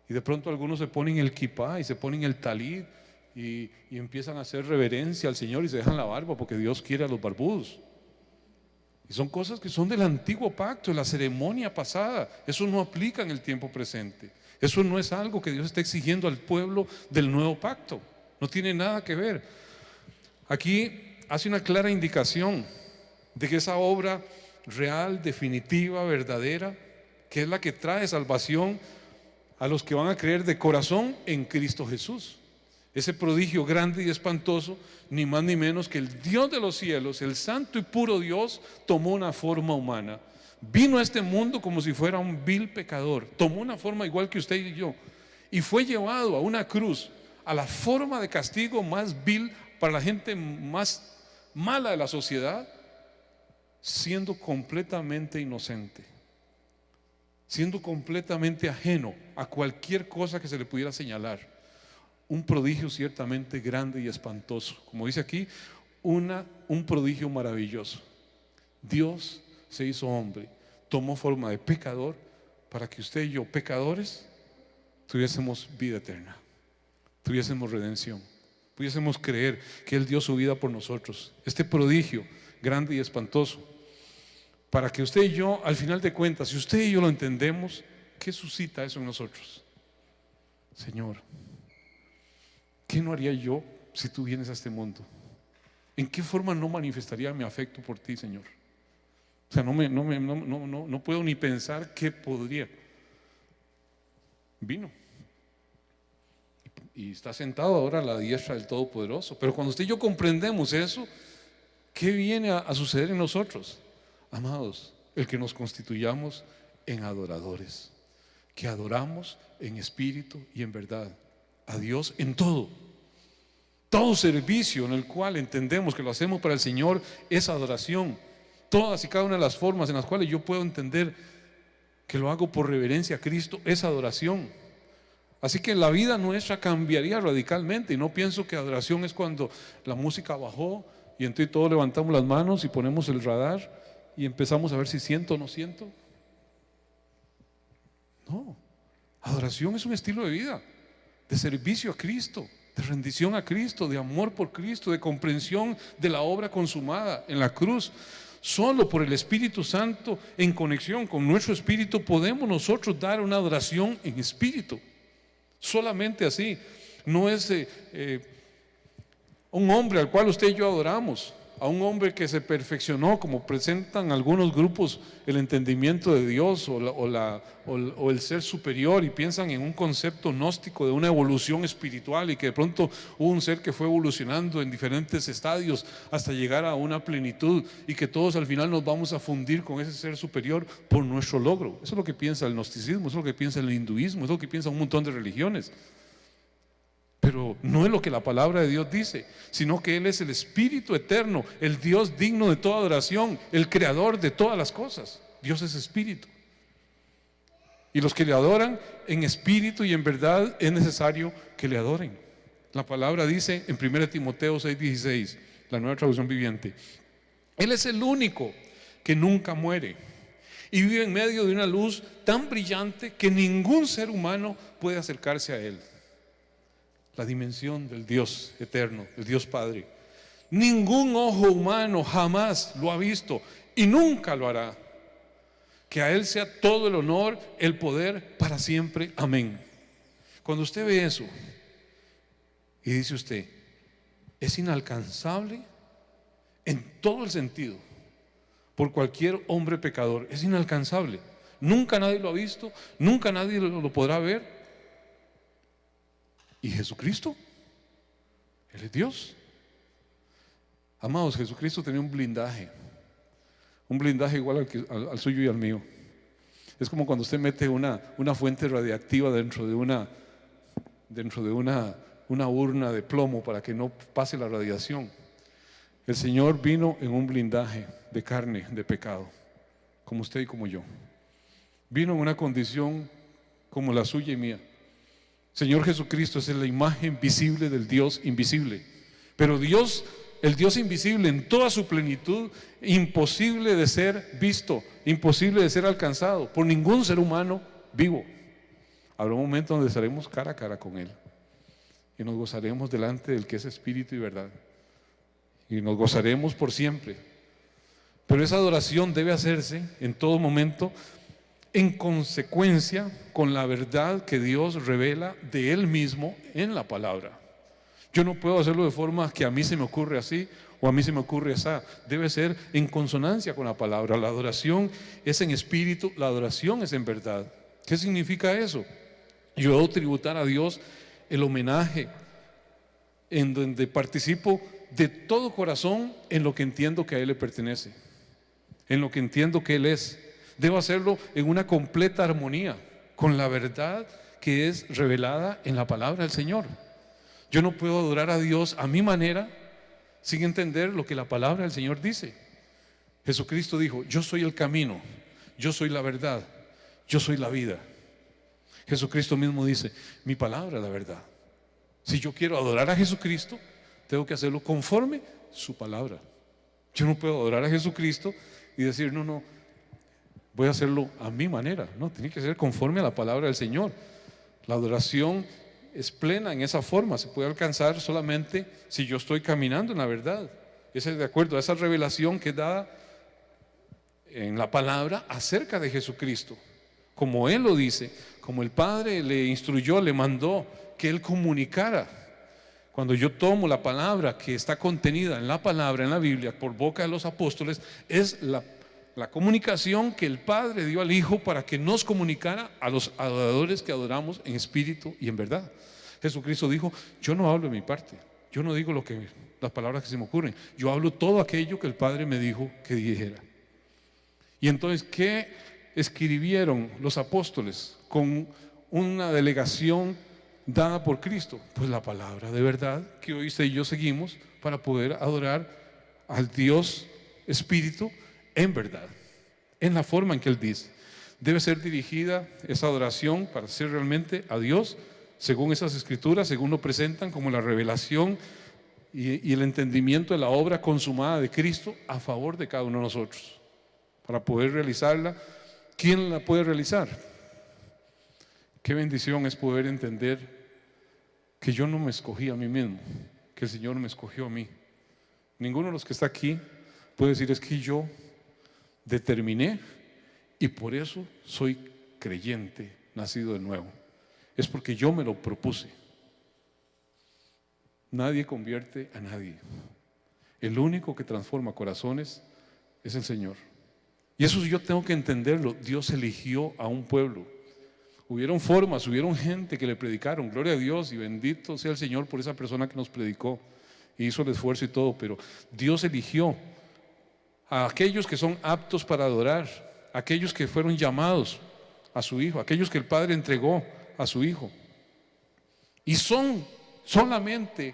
Y de pronto algunos se ponen el kipá y se ponen el talid y empiezan a hacer reverencia al Señor y se dejan la barba porque Dios quiere a los barbudos. Y son cosas que son del antiguo pacto, de la ceremonia pasada. Eso no aplica en el tiempo presente. Eso no es algo que Dios está exigiendo al pueblo del nuevo pacto. No tiene nada que ver. Aquí hace una clara indicación de que esa obra real, definitiva, verdadera, que es la que trae salvación a los que van a creer de corazón en Cristo Jesús. Ese prodigio grande y espantoso, ni más ni menos que el Dios de los cielos, el santo y puro Dios, tomó una forma humana. Vino a este mundo como si fuera un vil pecador. Tomó una forma igual que usted y yo. Y fue llevado a una cruz, a la forma de castigo más vil para la gente más mala de la sociedad, siendo completamente inocente, siendo completamente ajeno a cualquier cosa que se le pudiera señalar. Un prodigio ciertamente grande y espantoso. Como dice aquí, un prodigio maravilloso. Dios se hizo hombre, tomó forma de pecador para que usted y yo, pecadores, tuviésemos vida eterna, tuviésemos redención, pudiésemos creer que Él dio su vida por nosotros. Este prodigio grande y espantoso, para que usted y yo, al final de cuentas, si usted y yo lo entendemos, ¿qué suscita eso en nosotros? Señor, ¿qué no haría yo si tú vienes a este mundo? ¿En qué forma no manifestaría mi afecto por ti, Señor? O sea, no puedo ni pensar qué podría. Vino y está sentado ahora a la diestra del Todopoderoso. Pero cuando usted y yo comprendemos eso, ¿qué viene a suceder en nosotros? Amados, el que nos constituyamos en adoradores, que adoramos en espíritu y en verdad a Dios en todo. Todo servicio en el cual entendemos que lo hacemos para el Señor es adoración. Todas y cada una de las formas en las cuales yo puedo entender que lo hago por reverencia a Cristo es adoración. Así que la vida nuestra cambiaría radicalmente. Y no pienso que adoración es cuando la música bajó y entonces todos levantamos las manos y ponemos el radar y empezamos a ver si siento o no siento. No, adoración es un estilo de vida, de servicio a Cristo, de rendición a Cristo, de amor por Cristo, de comprensión de la obra consumada en la cruz. Solo por el Espíritu Santo, en conexión con nuestro espíritu, podemos nosotros dar una adoración en espíritu. Solamente así. No es un hombre al cual usted y yo adoramos, a un hombre que se perfeccionó, como presentan algunos grupos el entendimiento de Dios o el ser superior, y piensan en un concepto gnóstico de una evolución espiritual, y que de pronto hubo un ser que fue evolucionando en diferentes estadios hasta llegar a una plenitud, y que todos al final nos vamos a fundir con ese ser superior por nuestro logro. Eso es lo que piensa el gnosticismo, eso es lo que piensa el hinduismo, eso es lo que piensa un montón de religiones. Pero no es lo que la palabra de Dios dice, sino que Él es el Espíritu eterno, el Dios digno de toda adoración, el creador de todas las cosas. Dios es Espíritu. Y los que le adoran en espíritu y en verdad es necesario que le adoren. La palabra dice en 1 Timoteo 6:16, la Nueva Traducción Viviente: Él es el único que nunca muere y vive en medio de una luz tan brillante que ningún ser humano puede acercarse a Él. La dimensión del Dios eterno, el Dios Padre. Ningún ojo humano jamás lo ha visto y nunca lo hará. Que a Él sea todo el honor, el poder para siempre. Amén. Cuando usted ve eso y dice usted, es inalcanzable en todo el sentido por cualquier hombre pecador, es inalcanzable. Nunca nadie lo ha visto, nunca nadie lo podrá ver. ¿Y Jesucristo? Él es Dios. Amados, Jesucristo tenía un blindaje igual al suyo y al mío. Es como cuando usted mete una fuente radiactiva dentro de una urna de plomo para que no pase la radiación. El Señor vino en un blindaje de carne, de pecado, como usted y como yo. Vino en una condición como la suya y mía. Señor Jesucristo es la imagen visible del Dios invisible. Pero Dios, el Dios invisible en toda su plenitud, imposible de ser visto, imposible de ser alcanzado por ningún ser humano vivo. Habrá un momento donde estaremos cara a cara con Él y nos gozaremos delante del que es espíritu y verdad, y nos gozaremos por siempre. Pero esa adoración debe hacerse en todo momento en consecuencia con la verdad que Dios revela de Él mismo en la palabra. Yo no puedo hacerlo de forma que a mí se me ocurre así o a mí se me ocurre así. Debe ser en consonancia con la palabra. La adoración es en espíritu, la adoración es en verdad. ¿Qué significa eso? Yo debo tributar a Dios el homenaje en donde participo de todo corazón en lo que entiendo que a Él le pertenece, en lo que entiendo que Él es. Debo hacerlo en una completa armonía con la verdad que es revelada en la palabra del Señor. Yo no puedo adorar a Dios a mi manera sin entender lo que la palabra del Señor dice. Jesucristo dijo: yo soy el camino, yo soy la verdad, yo soy la vida. Jesucristo mismo dice: mi palabra es la verdad. Si yo quiero adorar a Jesucristo, tengo que hacerlo conforme su palabra. Yo no puedo adorar a Jesucristo y decir: no, voy a hacerlo a mi manera. No, tiene que ser conforme a la palabra del Señor. La adoración es plena en esa forma, se puede alcanzar solamente si yo estoy caminando en la verdad. Ese es de acuerdo a esa revelación que es dada en la palabra acerca de Jesucristo, como Él lo dice, como el Padre le instruyó, le mandó que Él comunicara. Cuando yo tomo la palabra que está contenida en la palabra, en la Biblia, por boca de los apóstoles, es la comunicación que el Padre dio al Hijo para que nos comunicara a los adoradores que adoramos en espíritu y en verdad. Jesucristo dijo: yo no hablo de mi parte, yo no digo las palabras que se me ocurren, yo hablo todo aquello que el Padre me dijo que dijera. Y entonces, ¿qué escribieron los apóstoles con una delegación dada por Cristo? Pues la palabra de verdad que hoy usted y yo seguimos para poder adorar al Dios Espíritu en verdad, en la forma en que Él dice. Debe ser dirigida esa adoración para ser realmente a Dios según esas escrituras, según lo presentan como la revelación y el entendimiento de la obra consumada de Cristo a favor de cada uno de nosotros. Para poder realizarla, ¿quién la puede realizar? Qué bendición es poder entender que yo no me escogí a mí mismo, que el Señor me escogió a mí. Ninguno de los que está aquí puede decir: es que yo determiné y por eso soy creyente, nacido de nuevo. Es porque yo me lo propuse. Nadie convierte a nadie. El único que transforma corazones es el Señor. Y eso yo tengo que entenderlo. Dios eligió a un pueblo. Hubieron formas, hubieron gente que le predicaron, gloria a Dios, y bendito sea el Señor por esa persona que nos predicó y hizo el esfuerzo y todo, pero Dios eligió a aquellos que son aptos para adorar, aquellos que fueron llamados a su Hijo, aquellos que el Padre entregó a su Hijo. Y son solamente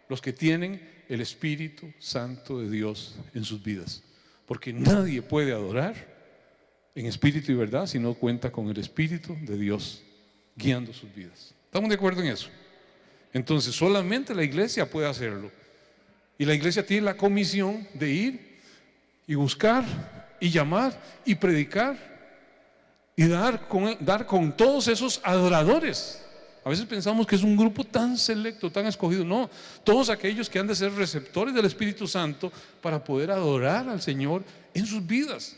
los que tienen el Espíritu Santo de Dios en sus vidas, porque nadie puede adorar en espíritu y verdad si no cuenta con el Espíritu de Dios guiando sus vidas. ¿Estamos de acuerdo en eso? Entonces solamente la iglesia puede hacerlo, y la iglesia tiene la comisión de ir y buscar y llamar y predicar y dar con todos esos adoradores. A veces pensamos que es un grupo tan selecto, tan escogido. No, todos aquellos que han de ser receptores del Espíritu Santo para poder adorar al Señor en sus vidas,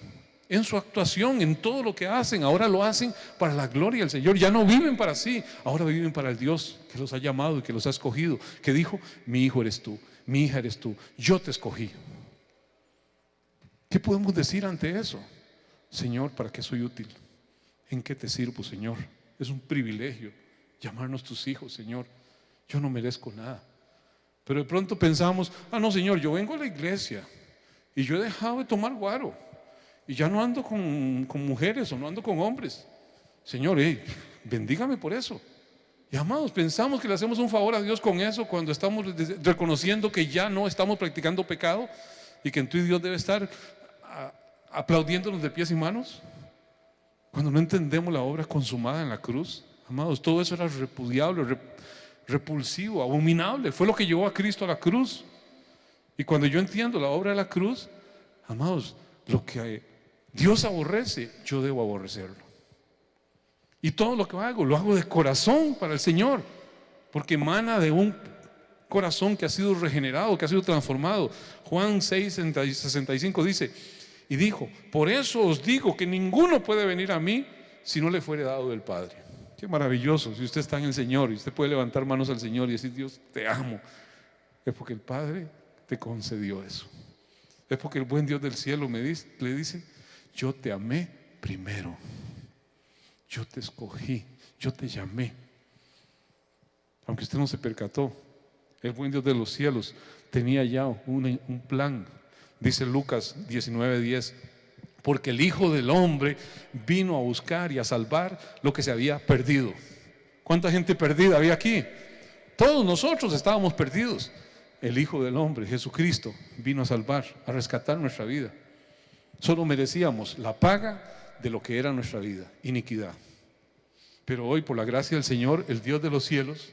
en su actuación, en todo lo que hacen. Ahora lo hacen para la gloria del Señor. Ya no viven para sí, ahora viven para el Dios que los ha llamado y que los ha escogido, que dijo: mi hijo eres tú, mi hija eres tú, yo te escogí. ¿Qué podemos decir ante eso? Señor, ¿para qué soy útil? ¿En qué te sirvo, Señor? Es un privilegio llamarnos tus hijos, Señor. Yo no merezco nada. Pero de pronto pensamos: no, Señor, yo vengo a la iglesia y yo he dejado de tomar guaro y ya no ando con mujeres o no ando con hombres. Señor, bendígame por eso. Y amados, pensamos que le hacemos un favor a Dios con eso cuando estamos reconociendo que ya no estamos practicando pecado y que en tu Dios debe estar aplaudiéndonos de pies y manos. Cuando no entendemos la obra consumada en la cruz, amados, todo eso era repudiable, repulsivo, abominable. Fue lo que llevó a Cristo a la cruz. Y cuando yo entiendo la obra de la cruz, amados, lo que Dios aborrece, yo debo aborrecerlo. Y todo lo que hago, lo hago de corazón para el Señor, porque emana de un corazón que ha sido regenerado, que ha sido transformado. Juan 6:65 dice: y dijo: por eso os digo que ninguno puede venir a mí si no le fuere dado del Padre. Qué maravilloso. Si usted está en el Señor y usted puede levantar manos al Señor y decir: Dios, te amo, es porque el Padre te concedió eso. Es porque el buen Dios del cielo le dice: yo te amé primero, yo te escogí, yo te llamé. Aunque usted no se percató, El buen Dios de los cielos tenía ya un plan. Dice Lucas 19:10, porque el Hijo del Hombre vino a buscar y a salvar lo que se había perdido. ¿Cuánta gente perdida había aquí? Todos nosotros estábamos perdidos. El Hijo del Hombre, Jesucristo, vino a salvar, a rescatar nuestra vida. Solo merecíamos la paga de lo que era nuestra vida, iniquidad. Pero hoy, por la gracia del Señor, el Dios de los cielos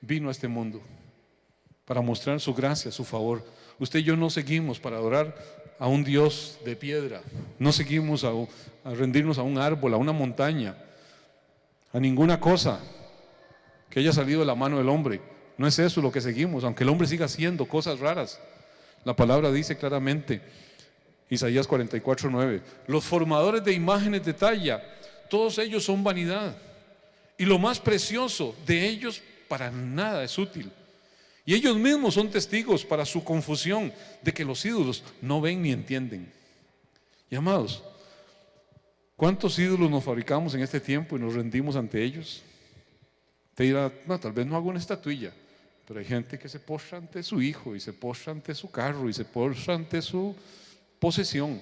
vino a este mundo para mostrar su gracia, su favor. Usted y yo no seguimos para adorar a un Dios de piedra, no seguimos a rendirnos a un árbol, a una montaña, a ninguna cosa que haya salido de la mano del hombre. No es eso lo que seguimos, aunque el hombre siga haciendo cosas raras. La palabra dice claramente, Isaías 44:9, los formadores de imágenes de talla, todos ellos son vanidad, y lo más precioso de ellos para nada es útil. Y ellos mismos son testigos para su confusión de que los ídolos no ven ni entienden. Y amados, ¿cuántos ídolos nos fabricamos en este tiempo y nos rendimos ante ellos? Te dirá, no, tal vez no hago una estatuilla, pero hay gente que se postra ante su hijo, y se postra ante su carro, y se postra ante su posesión,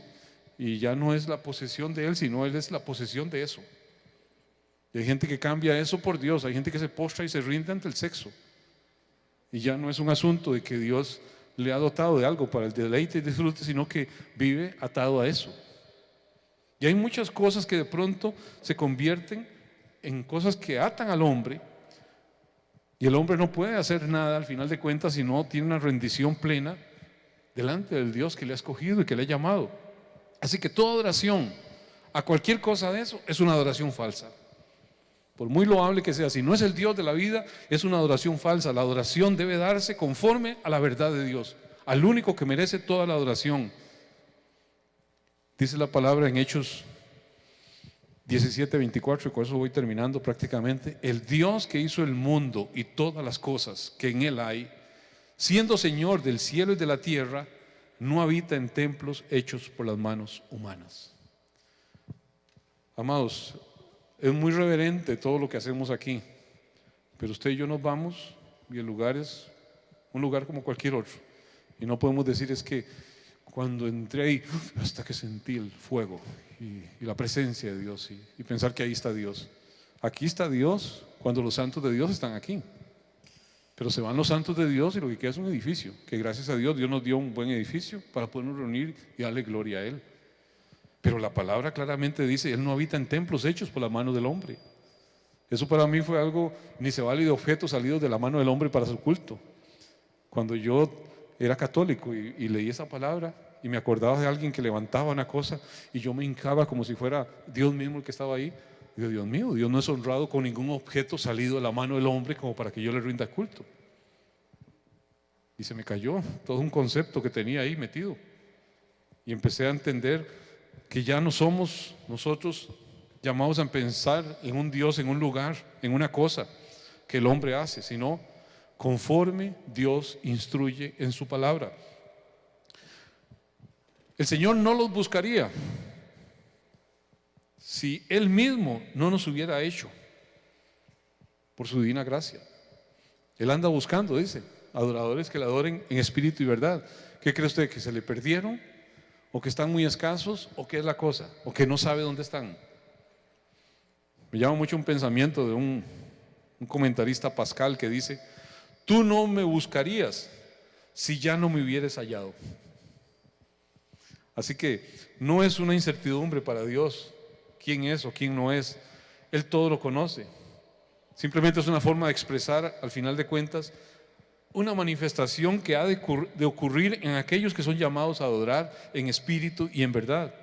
y ya no es la posesión de él, sino él es la posesión de eso. Y hay gente que cambia eso por Dios. Hay gente que se postra y se rinde ante el sexo, y ya no es un asunto de que Dios le ha dotado de algo para el deleite y disfrute, sino que vive atado a eso. Y hay muchas cosas que de pronto se convierten en cosas que atan al hombre, y el hombre no puede hacer nada al final de cuentas si no tiene una rendición plena delante del Dios que le ha escogido y que le ha llamado. Así que toda adoración a cualquier cosa de eso es una adoración falsa. Por muy loable que sea, si no es el Dios de la vida, es una adoración falsa. La adoración debe darse conforme a la verdad de Dios, al único que merece toda la adoración. Dice la palabra en Hechos 17:24, y con eso voy terminando prácticamente. El Dios que hizo el mundo y todas las cosas que en él hay, siendo Señor del cielo y de la tierra, no habita en templos hechos por las manos humanas. Amados, es muy reverente todo lo que hacemos aquí, pero usted y yo nos vamos y el lugar es un lugar como cualquier otro, y no podemos decir es que cuando entré ahí hasta que sentí el fuego y la presencia de Dios, y pensar que ahí está Dios. Aquí está Dios cuando los santos de Dios están aquí, pero se van los santos de Dios y lo que queda es un edificio, que gracias a Dios nos dio un buen edificio para podernos reunir y darle gloria a Él. Pero la palabra claramente dice, Él no habita en templos hechos por la mano del hombre. Eso para mí fue algo, ni se vale de objetos salidos de la mano del hombre para su culto. Cuando yo era católico y leí esa palabra y me acordaba de alguien que levantaba una cosa y yo me hincaba como si fuera Dios mismo el que estaba ahí, digo, Dios mío, Dios no es honrado con ningún objeto salido de la mano del hombre como para que yo le rinda culto. Y se me cayó todo un concepto que tenía ahí metido, y empecé a entender que ya no somos nosotros llamados a pensar en un Dios, en un lugar, en una cosa que el hombre hace, sino conforme Dios instruye en su palabra. El Señor no los buscaría si Él mismo no nos hubiera hecho por su divina gracia. Él anda buscando, dice, adoradores que le adoren en espíritu y verdad. ¿Qué cree usted? ¿Que se le perdieron? ¿O que están muy escasos? ¿O qué es la cosa? ¿O que no sabe dónde están? Me llama mucho un pensamiento de un comentarista, Pascal, que dice: tú no me buscarías si ya no me hubieras hallado. Así que no es una incertidumbre para Dios quién es o quién no es. Él todo lo conoce. Simplemente es una forma de expresar, al final de cuentas, una manifestación que ha de ocurrir en aquellos que son llamados a adorar en espíritu y en verdad.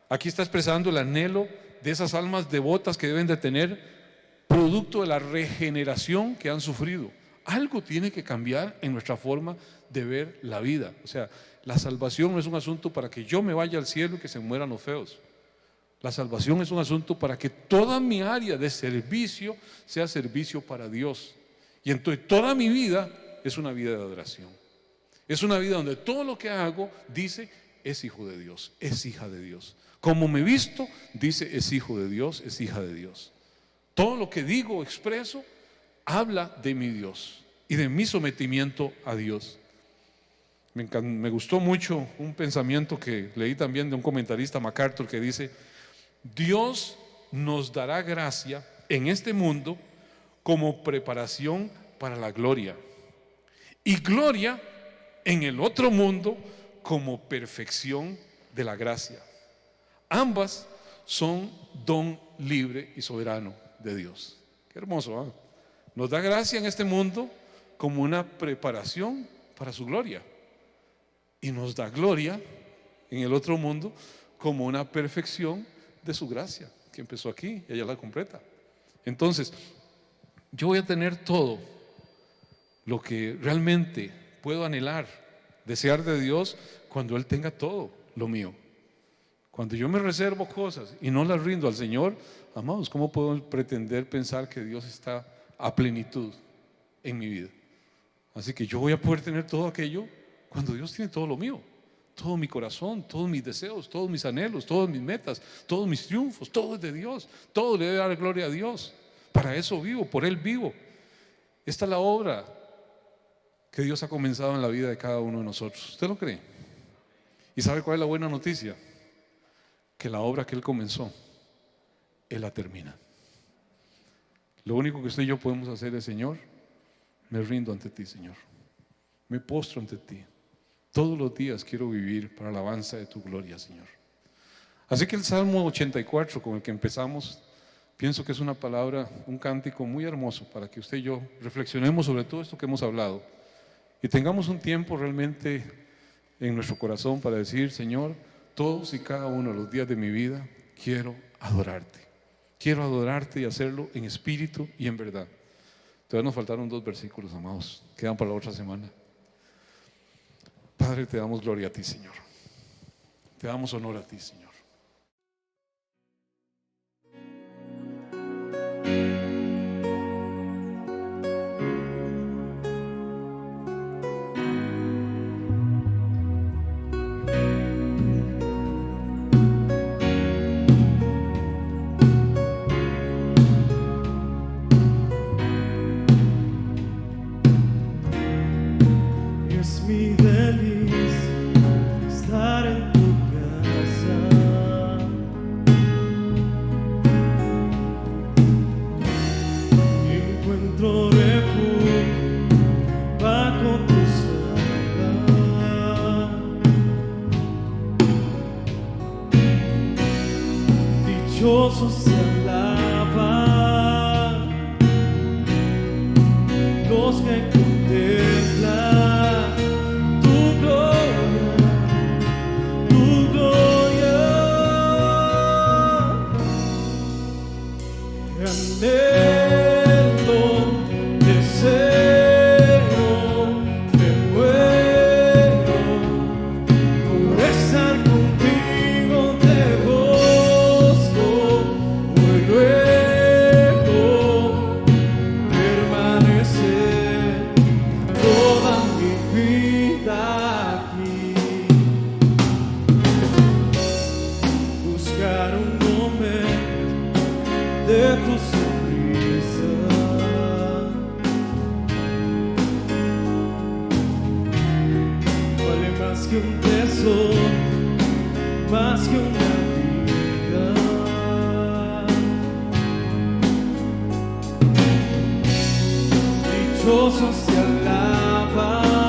Aquí está expresando el anhelo de esas almas devotas que deben de tener, producto de la regeneración que han sufrido. Algo tiene que cambiar en nuestra forma de ver la vida. O sea, la salvación no es un asunto para que yo me vaya al cielo y que se mueran los feos. La salvación es un asunto para que toda mi área de servicio sea servicio para Dios. Y entonces toda mi vida es una vida de adoración. Es una vida donde todo lo que hago dice: es hijo de Dios, es hija de Dios. Como me visto, dice: es hijo de Dios, es hija de Dios. Todo lo que digo, expreso, habla de mi Dios. y de mi sometimiento a Dios. Me gustó mucho un pensamiento que leí también de un comentarista, MacArthur, que dice: Dios nos dará gracia en este mundo como preparación para la gloria, y gloria en el otro mundo como perfección de la gracia. Ambas son don libre y soberano de Dios. Qué hermoso, ¿eh? Nos da gracia en este mundo como una preparación para su gloria, y nos da gloria en el otro mundo como una perfección de su gracia, que empezó aquí y ella la completa. Entonces, yo voy a tener todo lo que realmente puedo anhelar, desear de Dios, cuando Él tenga todo lo mío. Cuando yo me reservo cosas y no las rindo al Señor, amados, ¿cómo puedo pretender pensar que Dios está a plenitud en mi vida? Así que yo voy a poder tener todo aquello cuando Dios tiene todo lo mío, todo mi corazón, todos mis deseos, todos mis anhelos, todas mis metas, todos mis triunfos, todo es de Dios, todo le debe dar gloria a Dios. Para eso vivo, por Él vivo. Esta es la obra que Dios ha comenzado en la vida de cada uno de nosotros. ¿Usted lo cree? ¿Y sabe cuál es la buena noticia? Que la obra que Él comenzó, Él la termina. Lo único que usted y yo podemos hacer es: Señor, me rindo ante ti, Señor, me postro ante ti. Todos los días quiero vivir para la alabanza de tu gloria, Señor. Así que el Salmo 84 con el que empezamos, pienso que es una palabra, un cántico muy hermoso para que usted y yo reflexionemos sobre todo esto que hemos hablado y tengamos un tiempo realmente en nuestro corazón para decir: Señor, todos y cada uno de los días de mi vida quiero adorarte. Quiero adorarte y hacerlo en espíritu y en verdad. Todavía nos faltaron 2 versículos, amados, quedan para la otra semana. Padre, te damos gloria a ti, Señor. Te damos honor a ti, Señor. Es mi delicia estar en tu casa. Encuentro refugio bajo tus alas. Dichosos se alaban los que contemplan tu gloria, tu gloria. Anhelo, deseo, me muero por estar contigo, te busco, hoy luego permanecer toda mi vida aquí. Buscar un momento de tu sonrisa, vale más que un tesoro, más que una vida. Dichosos se alaban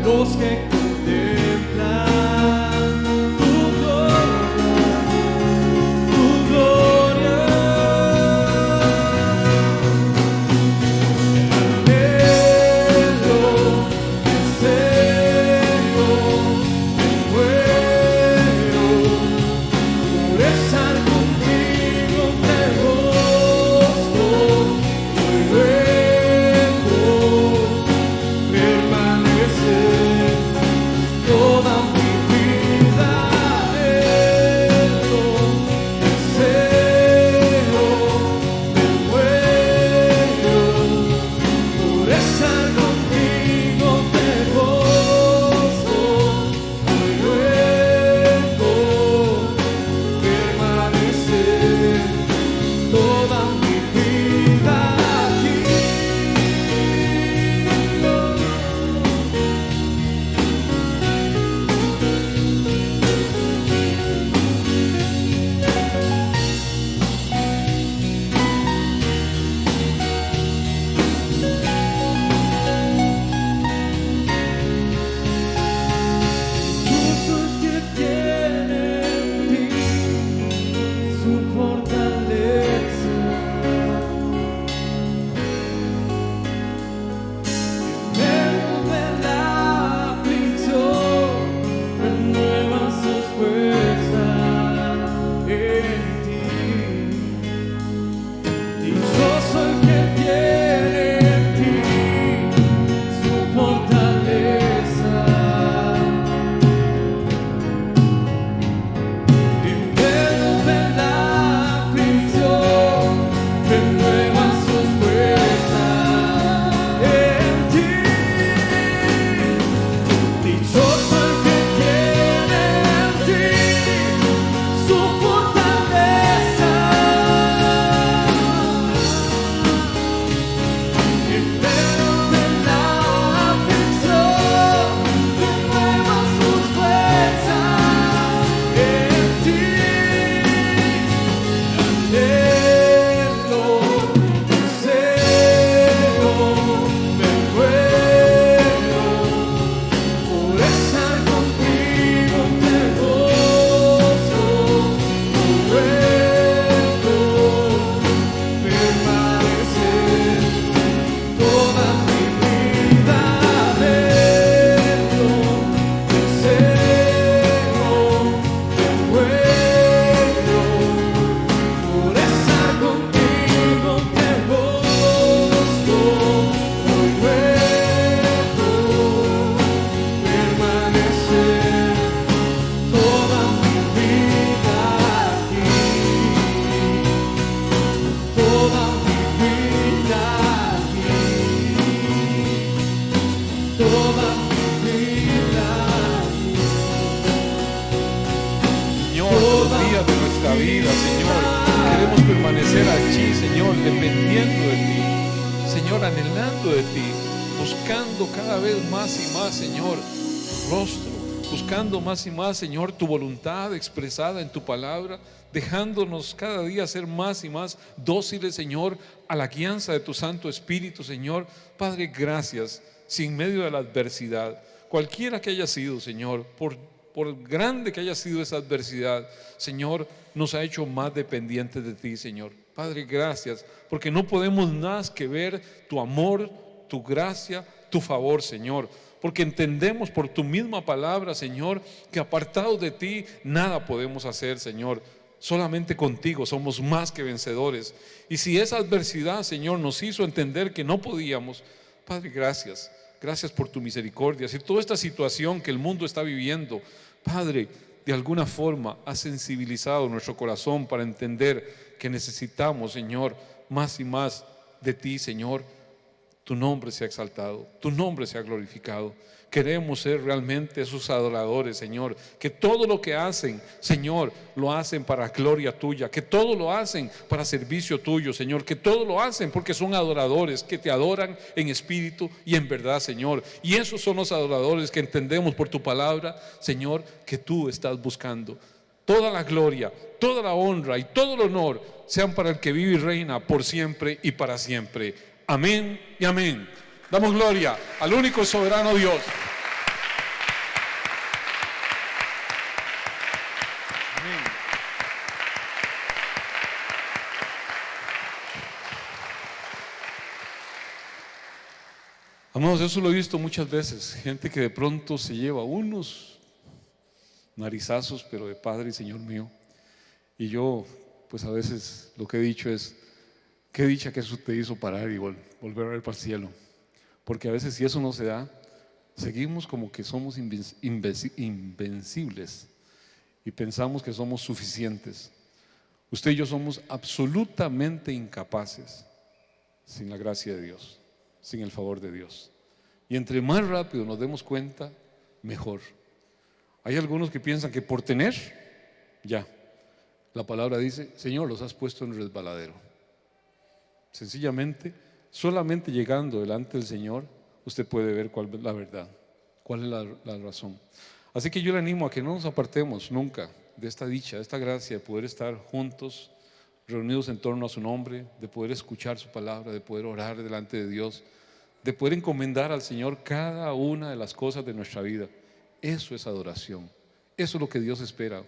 los que contemplan tu gloria, tu gloria. Anhelo, deseo, me muero por estar contigo, te busco, hoy los días de nuestra vida, Señor. Queremos permanecer allí, Señor, dependiendo de ti, Señor, anhelando de ti, buscando cada vez más y más, Señor, tu rostro, buscando más y más, Señor, tu voluntad expresada en tu palabra, dejándonos cada día ser más y más dóciles, Señor, a la guianza de tu Santo Espíritu, Señor. Padre, gracias. Si en medio de la adversidad, cualquiera que haya sido, Señor, por grande que haya sido esa adversidad, Señor, nos ha hecho más dependientes de ti, Señor. Padre, gracias, porque no podemos más que ver tu amor, tu gracia, tu favor, Señor, porque entendemos por tu misma palabra, Señor, que apartados de ti nada podemos hacer, Señor. Solamente contigo somos más que vencedores. Y si esa adversidad, Señor, nos hizo entender que no podíamos, Padre, gracias. Gracias por tu misericordia. Si toda esta situación que el mundo está viviendo, Padre, de alguna forma ha sensibilizado nuestro corazón para entender que necesitamos, Señor, más y más de ti, Señor. Tu nombre sea exaltado, tu nombre sea glorificado. Queremos ser realmente esos adoradores, Señor, que todo lo que hacen, Señor, lo hacen para gloria tuya, que todo lo hacen para servicio tuyo, Señor, que todo lo hacen porque son adoradores, que te adoran en espíritu y en verdad, Señor. Y esos son los adoradores que entendemos por tu palabra, Señor, que tú estás buscando. Toda la gloria, toda la honra y todo el honor sean para el que vive y reina por siempre y para siempre. Amén y amén. Damos gloria al único soberano Dios. Amén. Amados, eso lo he visto muchas veces. Gente que de pronto se lleva unos narizazos, pero de Padre y Señor mío. Y yo, pues a veces lo que he dicho es: qué dicha que eso te hizo parar y volver a ver para el cielo. Porque a veces si eso no se da, seguimos como que somos invencibles y pensamos que somos suficientes. Usted y yo somos absolutamente incapaces sin la gracia de Dios, sin el favor de Dios. Y entre más rápido nos demos cuenta, mejor. Hay algunos que piensan que por tener, ya. La palabra dice: Señor, los has puesto en resbaladero. Sencillamente, solamente llegando delante del Señor, usted puede ver cuál es la verdad, cuál es la razón. Así que yo le animo a que no nos apartemos nunca de esta dicha, de esta gracia de poder estar juntos, reunidos en torno a su nombre, de poder escuchar su palabra, de poder orar delante de Dios, de poder encomendar al Señor cada una de las cosas de nuestra vida. Eso es adoración. Eso es lo que Dios espera.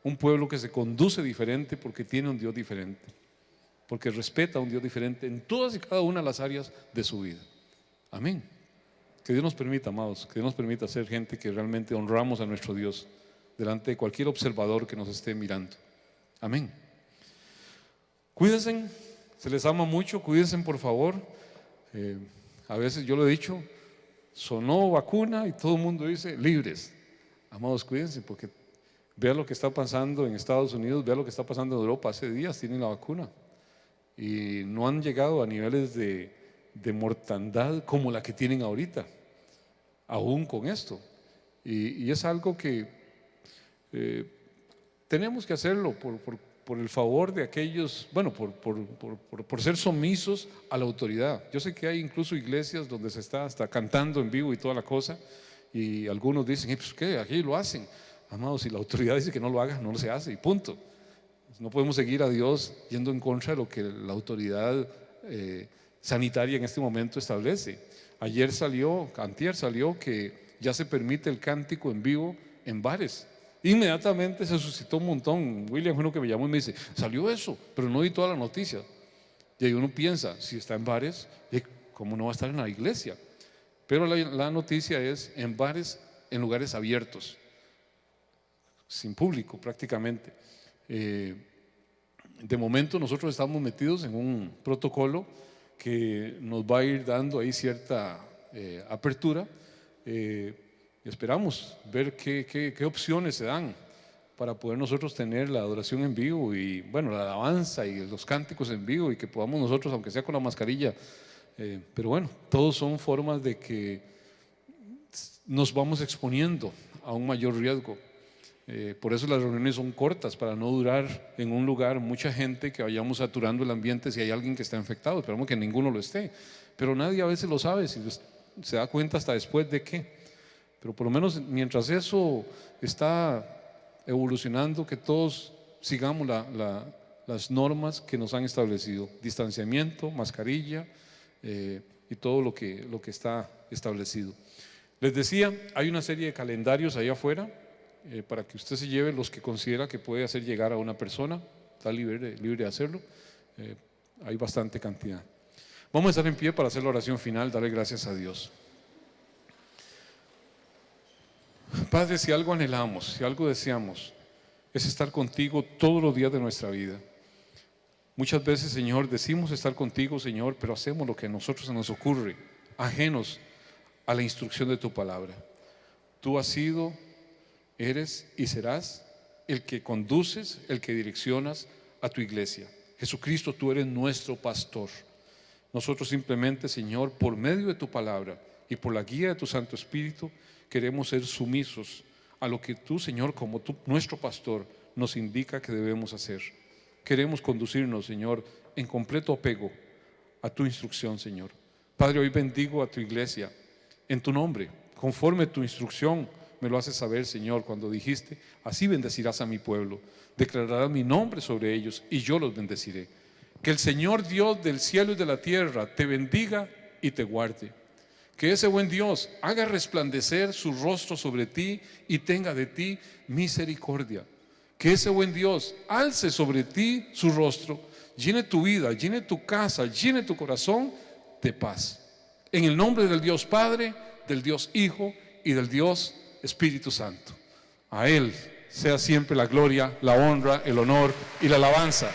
Un pueblo que se conduce diferente porque tiene un Dios diferente, porque respeta a un Dios diferente en todas y cada una de las áreas de su vida. Amén. Que Dios nos permita, amados, que Dios nos permita ser gente que realmente honramos a nuestro Dios delante de cualquier observador que nos esté mirando. Amén. Cuídense, se les ama mucho, cuídense por favor. A veces yo lo he dicho, sonó vacuna y todo el mundo dice libres. Amados, cuídense porque vea lo que está pasando en Estados Unidos, vea lo que está pasando en Europa. Hace días tienen la vacuna y no han llegado a niveles de mortandad como la que tienen ahorita, aún con esto. Y es algo que tenemos que hacerlo por el favor de aquellos, bueno, por ser sumisos a la autoridad. Yo sé que hay incluso iglesias donde se está hasta cantando en vivo y toda la cosa, y algunos dicen: pues ¿qué? Aquí lo hacen. Amados, si la autoridad dice que no lo haga, no se hace y punto. No podemos seguir a Dios yendo en contra de lo que la autoridad sanitaria en este momento establece. Antier salió que ya se permite el cántico en vivo en bares. Inmediatamente se suscitó un montón. William, uno que me llamó y me dice: salió eso, pero no vi toda la noticia. Y ahí uno piensa, si está en bares, ¿cómo no va a estar en la iglesia? Pero la noticia es en bares, en lugares abiertos, sin público prácticamente. De momento nosotros estamos metidos en un protocolo que nos va a ir dando ahí cierta apertura. Esperamos ver qué opciones se dan para poder nosotros tener la adoración en vivo y bueno, la alabanza y los cánticos en vivo, y que podamos nosotros, aunque sea con la mascarilla, pero bueno, todos son formas de que nos vamos exponiendo a un mayor riesgo. Por eso las reuniones son cortas, para no durar en un lugar mucha gente, que vayamos saturando el ambiente si hay alguien que está infectado. Esperamos que ninguno lo esté, pero nadie a veces lo sabe, si se da cuenta hasta después de qué. Pero por lo menos mientras eso está evolucionando, que todos sigamos las normas que nos han establecido: distanciamiento, mascarilla, y todo lo que está establecido. Les decía, hay una serie de calendarios allá afuera, para que usted se lleve los que considera que puede hacer llegar a una persona. Está libre de hacerlo. Hay bastante cantidad. Vamos a estar en pie para hacer la oración final, darle gracias a Dios. Padre, si algo anhelamos, si algo deseamos, es estar contigo todos los días de nuestra vida. Muchas veces, Señor, decimos estar contigo, Señor, pero hacemos lo que a nosotros se nos ocurre, ajenos a la instrucción de tu palabra. Tú has sido, eres y serás el que conduces, el que direccionas a tu iglesia. Jesucristo, tú eres nuestro pastor. Nosotros simplemente, Señor, por medio de tu palabra y por la guía de tu Santo Espíritu, queremos ser sumisos a lo que tú, Señor, como tú, nuestro pastor, nos indica que debemos hacer. Queremos conducirnos, Señor, en completo apego a tu instrucción, Señor. Padre, hoy bendigo a tu iglesia en tu nombre, conforme tu instrucción. Me lo haces saber, Señor, cuando dijiste: así bendecirás a mi pueblo, declararás mi nombre sobre ellos y yo los bendeciré. Que el Señor Dios del cielo y de la tierra te bendiga y te guarde. Que ese buen Dios haga resplandecer su rostro sobre ti y tenga de ti misericordia. Que ese buen Dios alce sobre ti su rostro, llene tu vida, llene tu casa, llene tu corazón de paz. En el nombre del Dios Padre, del Dios Hijo y del Dios Espíritu Santo. A Él sea siempre la gloria, la honra, el honor y la alabanza